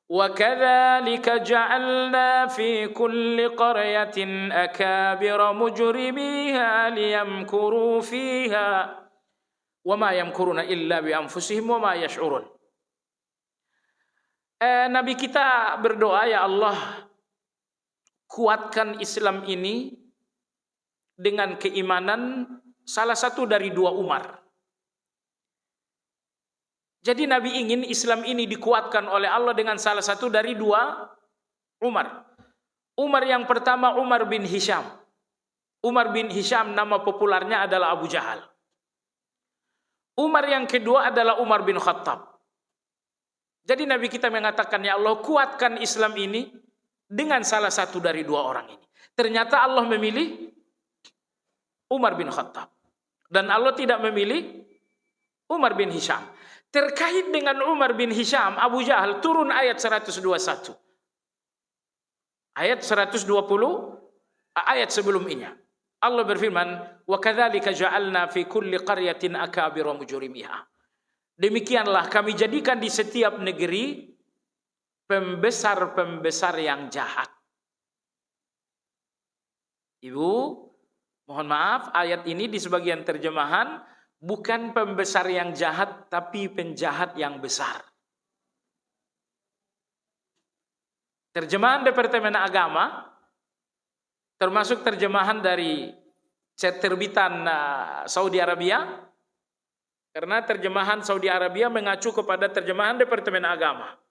وَكَذَلِكَ جَعَلْنَا فِي كُلِّ قَرْيَةٍ أَكَابِرَ مُجْرِمِيهَا لِيَمْكُرُوا فِيهَا وَمَا يَمْكُرُونَ إِلَّا بِأَنفُسِهِمْ وَمَا يَشْعُرُونَ. Nabi kita berdoa, ya Allah, kuatkan Islam ini dengan keimanan salah satu dari dua Umar. Jadi Nabi ingin Islam ini dikuatkan oleh Allah dengan salah satu dari dua Umar. Umar yang pertama Umar bin Hisham. Umar bin Hisham nama populernya adalah Abu Jahal. Umar yang kedua adalah Umar bin Khattab. Jadi Nabi kita mengatakan, ya Allah, kuatkan Islam ini dengan salah satu dari dua orang ini. Ternyata Allah memilih Umar bin Khattab. Dan Allah tidak memilih Umar bin Hisham. Terkait dengan Umar bin Hisham, Abu Jahal, turun ayat 121. Ayat 120, ayat sebelum ini. Allah berfirman, وَكَذَلِكَ جَعَلْنَا فِي كُلِّ قَرْيَةٍ أَكَابِرَ مُجْرِمِهَا. Demikianlah kami jadikan di setiap negeri pembesar-pembesar yang jahat. Ibu, mohon maaf, ayat ini di sebagian terjemahan bukan pembesar yang jahat, tapi penjahat yang besar. Terjemahan Departemen Agama, termasuk terjemahan dari terbitan Saudi Arabia, karena terjemahan Saudi Arabia mengacu kepada terjemahan Departemen Agama.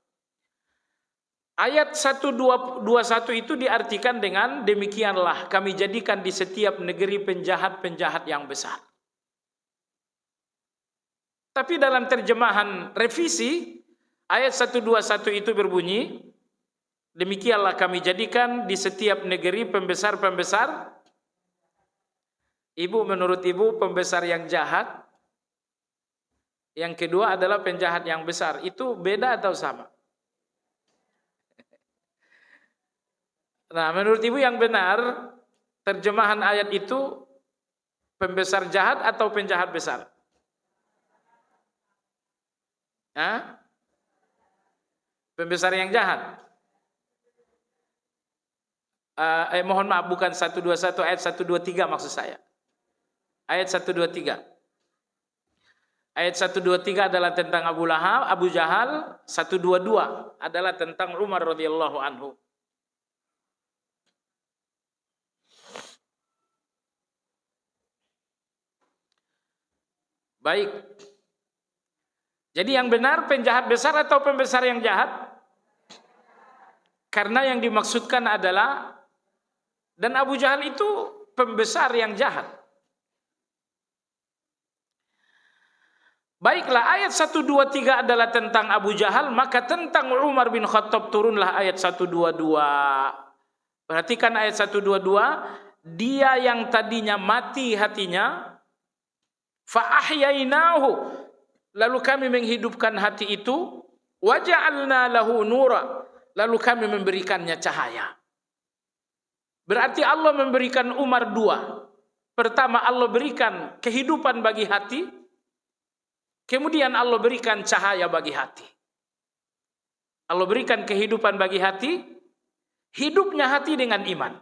Ayat 121 itu diartikan dengan demikianlah kami jadikan di setiap negeri penjahat-penjahat yang besar. Tapi dalam terjemahan revisi, ayat 121 itu berbunyi, demikianlah kami jadikan di setiap negeri pembesar-pembesar. Ibu, menurut ibu pembesar yang jahat, yang kedua adalah penjahat yang besar. Itu beda atau sama? Nah, menurut ibu yang benar, terjemahan ayat itu pembesar jahat atau penjahat besar? Hah? Pembesar yang jahat. Mohon maaf, bukan 121, ayat 123 maksud saya. Ayat 123. Ayat 123 adalah tentang Abu Lahab, Abu Jahal. 122 adalah tentang Umar radhiyallahu anhu. Baik. Jadi yang benar penjahat besar atau pembesar yang jahat? Karena yang dimaksudkan adalah, dan Abu Jahal itu pembesar yang jahat. Baiklah, ayat 123 adalah tentang Abu Jahal, maka tentang Umar bin Khattab turunlah ayat 122. Perhatikan ayat 122, dia yang tadinya mati hatinya, fa ahyainahu, lalu kami menghidupkan hati itu, wa ja'alna lahu nura, lalu kami memberikannya cahaya. Berarti Allah memberikan Umar dua. Pertama, Allah berikan kehidupan bagi hati. Kemudian Allah berikan cahaya bagi hati. Allah berikan kehidupan bagi hati. Hidupnya hati dengan iman.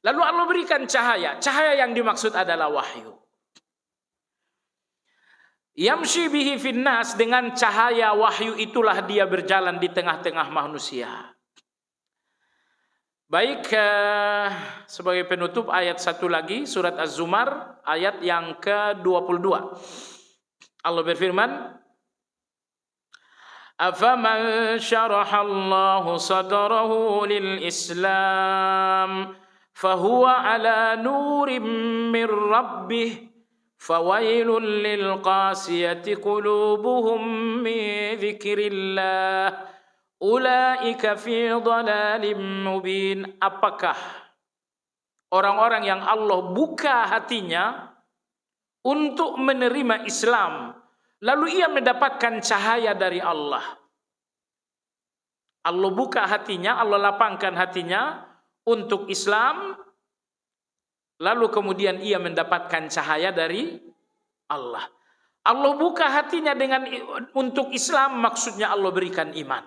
Lalu Allah berikan cahaya. Cahaya yang dimaksud adalah wahyu. Yamshi bihi finnas, dengan cahaya wahyu itulah dia berjalan di tengah-tengah manusia. Baik, sebagai penutup ayat satu lagi, surat Az-Zumar, ayat yang ke-22. Allah berfirman, afaman syarahallahu sadrahu lil Islam fahuwa ala nurim min rabbih fawailul lil qasiyati qulubuhum min dzikrillah ulaika fi dhalalim mubin. Apakah orang-orang yang Allah buka hatinya untuk menerima Islam, lalu ia mendapatkan cahaya dari Allah? Allah buka hatinya, Allah lapangkan hatinya untuk Islam, lalu kemudian ia mendapatkan cahaya dari Allah. Allah buka hatinya untuk Islam, maksudnya Allah berikan iman.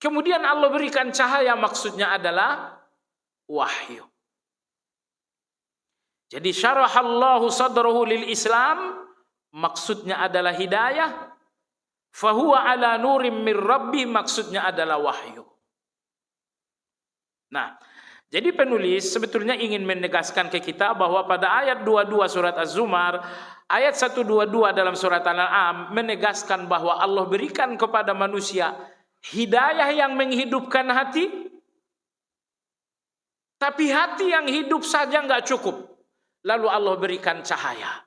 Kemudian Allah berikan cahaya, maksudnya adalah wahyu. Jadi syarahallahu sadrahu lil Islam, maksudnya adalah hidayah. Fahuwa ala nurim mir rabbi, maksudnya adalah wahyu. Nah, jadi penulis sebetulnya ingin menegaskan ke kita bahwa pada ayat 22 surat Az-Zumar, ayat 122 dalam surat Al-An'am menegaskan bahwa Allah berikan kepada manusia hidayah yang menghidupkan hati. Tapi hati yang hidup saja nggak cukup. Lalu Allah berikan cahaya.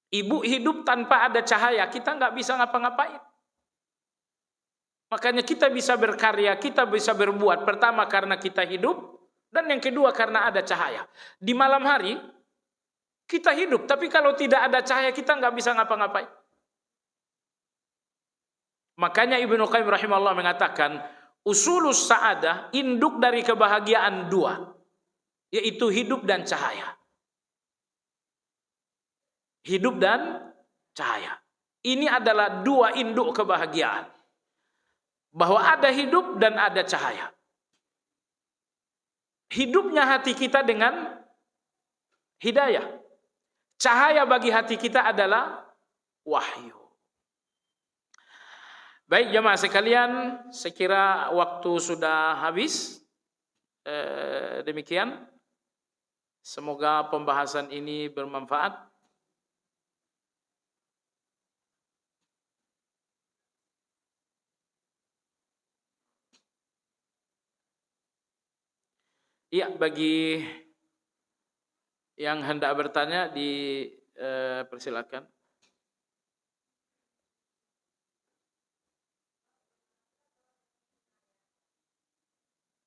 Ibu hidup tanpa ada cahaya, kita nggak bisa ngapa-ngapain. Makanya kita bisa berkarya, kita bisa berbuat. Pertama karena kita hidup, dan yang kedua karena ada cahaya. Di malam hari kita hidup, tapi kalau tidak ada cahaya kita nggak bisa ngapa-ngapain. Makanya Ibnu Qayyim rahimahullah mengatakan, usulus sa'adah, induk dari kebahagiaan dua, yaitu hidup dan cahaya. Hidup dan cahaya. Ini adalah dua induk kebahagiaan. Bahwa ada hidup dan ada cahaya. Hidupnya hati kita dengan hidayah. Cahaya bagi hati kita adalah wahyu. Baik jemaah sekalian, sekira waktu sudah habis. Demikian. Semoga pembahasan ini bermanfaat. Ya, bagi yang hendak bertanya dipersilakan.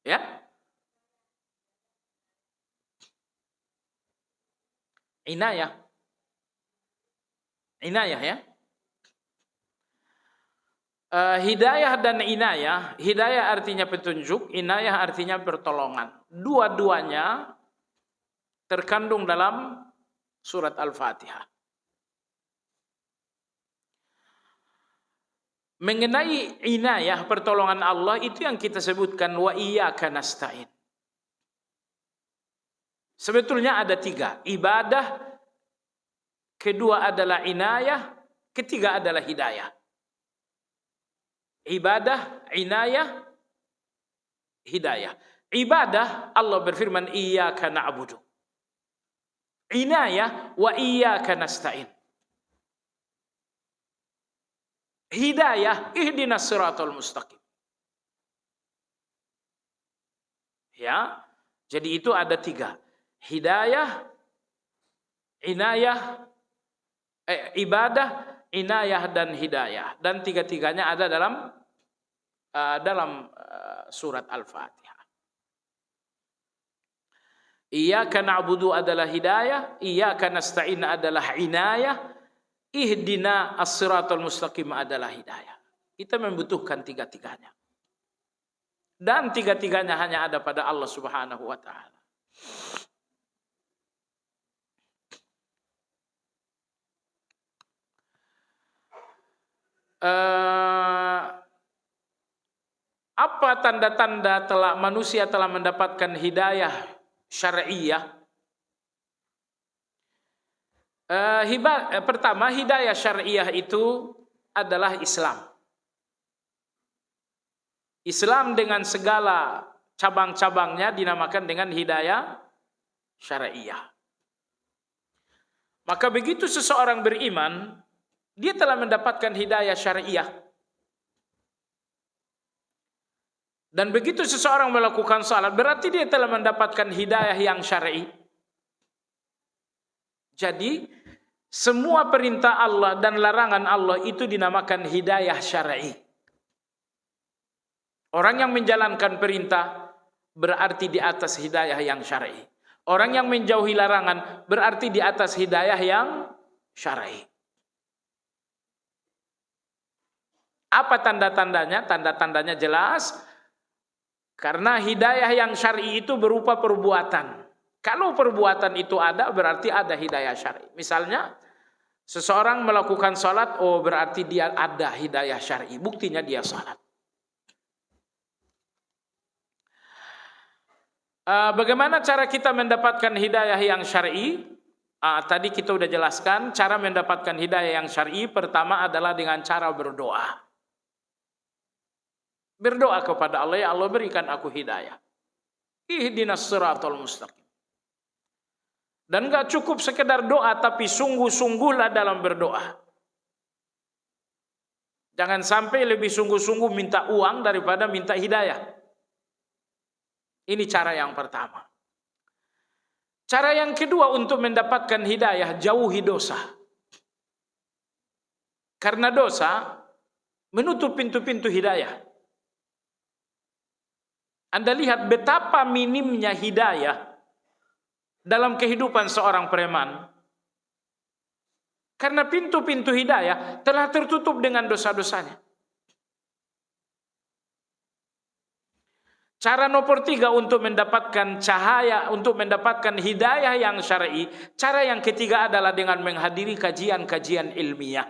Ya. Inayah. Inayah ya. Hidayah dan inayah, hidayah artinya petunjuk, inayah artinya pertolongan. Dua-duanya terkandung dalam surat Al-Fatihah. Mengenai inayah, pertolongan Allah, itu yang kita sebutkan wa iyyaka nasta'in. Sebetulnya ada tiga, ibadah, kedua adalah inayah, ketiga adalah hidayah. Ibadah, inayah, hidayah. Ibadah, Allah berfirman, iyyaka na'budu. Inayah, wa iyyaka nasta'in. Hidayah, ihdinas siratal mustaqim. Ya, jadi itu ada tiga. Hidayah, inayah, ibadah, inayah dan hidayah, dan tiga-tiganya ada dalam surat Al-Fatihah. Iyyaka na'budu adalah hidayah, iyyaka nasta'in adalah inayah, ihdina as-siratal mustaqim adalah hidayah. Kita membutuhkan tiga-tiganya. Dan tiga-tiganya hanya ada pada Allah Subhanahu wa taala. Apa tanda-tanda manusia telah mendapatkan hidayah syar'iyah? Pertama, hidayah syar'iyah itu adalah Islam. Islam dengan segala cabang-cabangnya dinamakan dengan hidayah syar'iyah. Maka begitu seseorang beriman, dia telah mendapatkan hidayah syar'iyah. Dan begitu seseorang melakukan salat, berarti dia telah mendapatkan hidayah yang syar'i. Jadi, semua perintah Allah dan larangan Allah itu dinamakan hidayah syar'i. Orang yang menjalankan perintah berarti di atas hidayah yang syar'i. Orang yang menjauhi larangan berarti di atas hidayah yang syar'i. Apa tanda-tandanya? Tanda-tandanya jelas. Karena hidayah yang syar'i itu berupa perbuatan. Kalau perbuatan itu ada, berarti ada hidayah syar'i. Misalnya, seseorang melakukan salat, oh berarti dia ada hidayah syar'i. Buktinya dia salat. Bagaimana cara kita mendapatkan hidayah yang syar'i? Tadi kita udah jelaskan, cara mendapatkan hidayah yang syar'i pertama adalah dengan cara berdoa. Berdoa kepada Allah, ya Allah berikan aku hidayah. Ihdinas siratal mustaqim. Dan gak cukup sekedar doa, tapi sungguh-sungguhlah dalam berdoa. Jangan sampai lebih sungguh-sungguh minta uang daripada minta hidayah. Ini cara yang pertama. Cara yang kedua untuk mendapatkan hidayah, jauhi dosa. Karena dosa menutup pintu-pintu hidayah. Anda lihat betapa minimnya hidayah dalam kehidupan seorang preman. Karena pintu-pintu hidayah telah tertutup dengan dosa-dosanya. Cara nomor 3 untuk mendapatkan cahaya, untuk mendapatkan hidayah yang syar'i, cara yang ketiga adalah dengan menghadiri kajian-kajian ilmiah.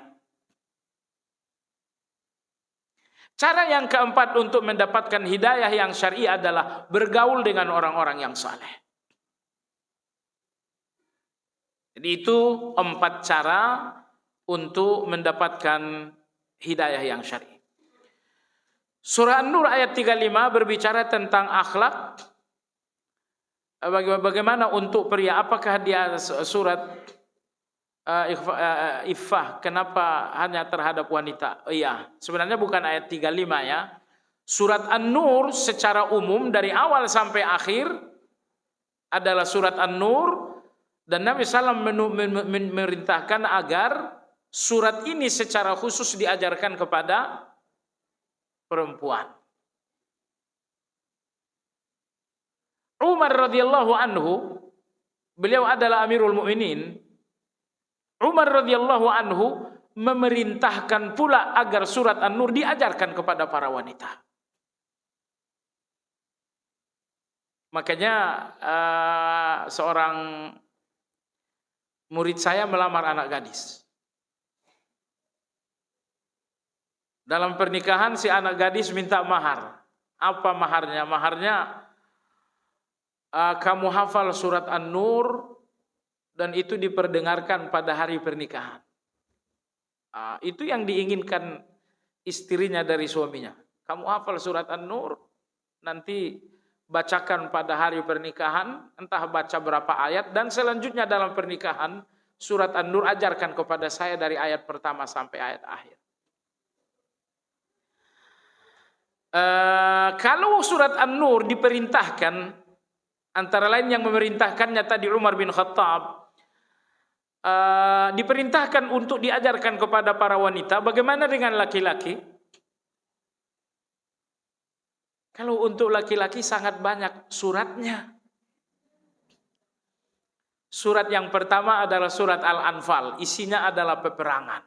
Cara yang keempat untuk mendapatkan hidayah yang syar'i adalah bergaul dengan orang-orang yang saleh. Jadi itu 4 cara untuk mendapatkan hidayah yang syar'i. Surah An-Nur ayat 35 berbicara tentang akhlak. Bagaimana untuk pria? Apakah dia surat iffah? Kenapa hanya terhadap wanita? Iya, sebenarnya bukan ayat 35 ya. Surat An-Nur secara umum dari awal sampai akhir adalah surat An-Nur, dan Nabi SAW memerintahkan agar surat ini secara khusus diajarkan kepada perempuan. Umar radhiyallahu anhu, beliau adalah Amirul Mukminin. Umar radhiyallahu anhu memerintahkan pula agar surat An-Nur diajarkan kepada para wanita. Makanya seorang murid saya melamar anak gadis. Dalam pernikahan si anak gadis minta mahar. Apa maharnya? Maharnya kamu hafal surat An-Nur dan itu diperdengarkan pada hari pernikahan. Itu yang diinginkan istrinya dari suaminya. Kamu hafal surat An-Nur, nanti bacakan pada hari pernikahan, entah baca berapa ayat, dan selanjutnya dalam pernikahan surat An-Nur ajarkan kepada saya dari ayat pertama sampai ayat akhir. Kalau surat An-Nur diperintahkan, antara lain yang memerintahkannya tadi Umar bin Khattab, diperintahkan untuk diajarkan kepada para wanita. Bagaimana dengan laki-laki? Kalau untuk laki-laki sangat banyak suratnya. Surat yang pertama adalah surat Al-Anfal, isinya adalah peperangan.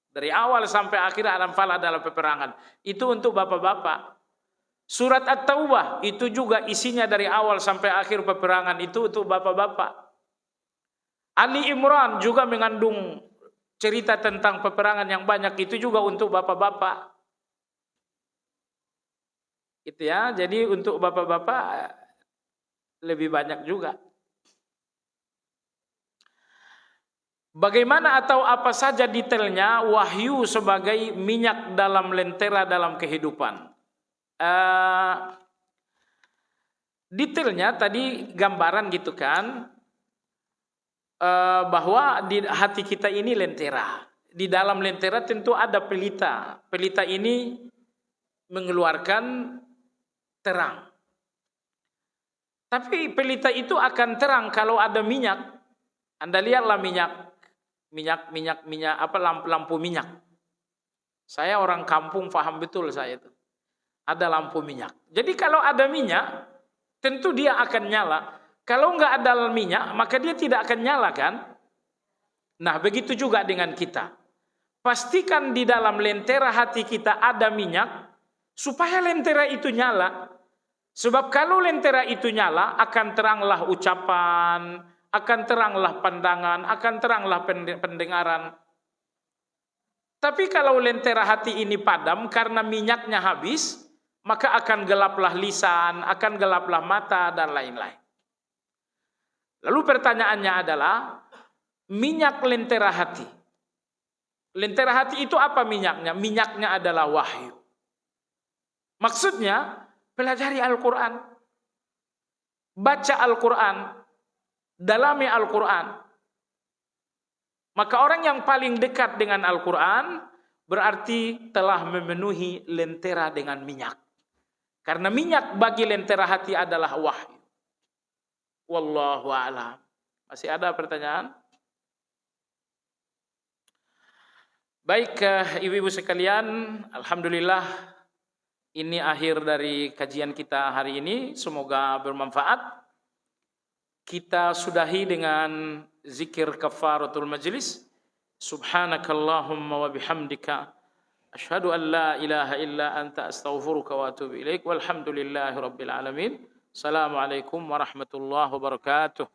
Dari awal sampai akhir Al-Anfal adalah peperangan. Itu untuk bapak-bapak. Surat At-Taubah itu juga isinya dari awal sampai akhir peperangan. Itu untuk bapak-bapak. Ali Imran juga mengandung cerita tentang peperangan yang banyak. Itu juga untuk bapak-bapak. Itu ya. Jadi untuk bapak-bapak lebih banyak juga. Bagaimana atau apa saja detailnya wahyu sebagai minyak dalam lentera dalam kehidupan? Detailnya tadi gambaran gitu kan, bahwa di hati kita ini lentera. Di dalam lentera tentu ada pelita. Pelita ini mengeluarkan terang. Tapi pelita itu akan terang kalau ada minyak. Anda lihatlah minyak apa, lampu minyak. Saya orang kampung, paham betul saya itu. Ada lampu minyak. Jadi kalau ada minyak, tentu dia akan nyala. Kalau nggak ada minyak, maka dia tidak akan nyala kan? Nah, begitu juga dengan kita. Pastikan di dalam lentera hati kita ada minyak, supaya lentera itu nyala. Sebab kalau lentera itu nyala, akan teranglah ucapan, akan teranglah pandangan, akan teranglah pendengaran. Tapi kalau lentera hati ini padam karena minyaknya habis, maka akan gelaplah lisan, akan gelaplah mata, dan lain-lain. Lalu pertanyaannya adalah, minyak lentera hati. Lentera hati itu apa minyaknya? Minyaknya adalah wahyu. Maksudnya, pelajari Al-Quran. Baca Al-Quran. Dalami Al-Quran. Maka orang yang paling dekat dengan Al-Quran berarti telah memenuhi lentera dengan minyak. Karena minyak bagi lentera hati adalah wahyu. Wallahu a'lam. Masih ada pertanyaan? Baik, ibu-ibu sekalian, alhamdulillah ini akhir dari kajian kita hari ini. Semoga bermanfaat. Kita sudahi dengan zikir kafaratul majlis. Subhanakallahumma wa bihamdika asyhadu an la ilaha illa anta astaghfiruka wa atubu ilaik. Walhamdulillahi rabbil alamin. Assalamualaikum warahmatullahi wabarakatuh.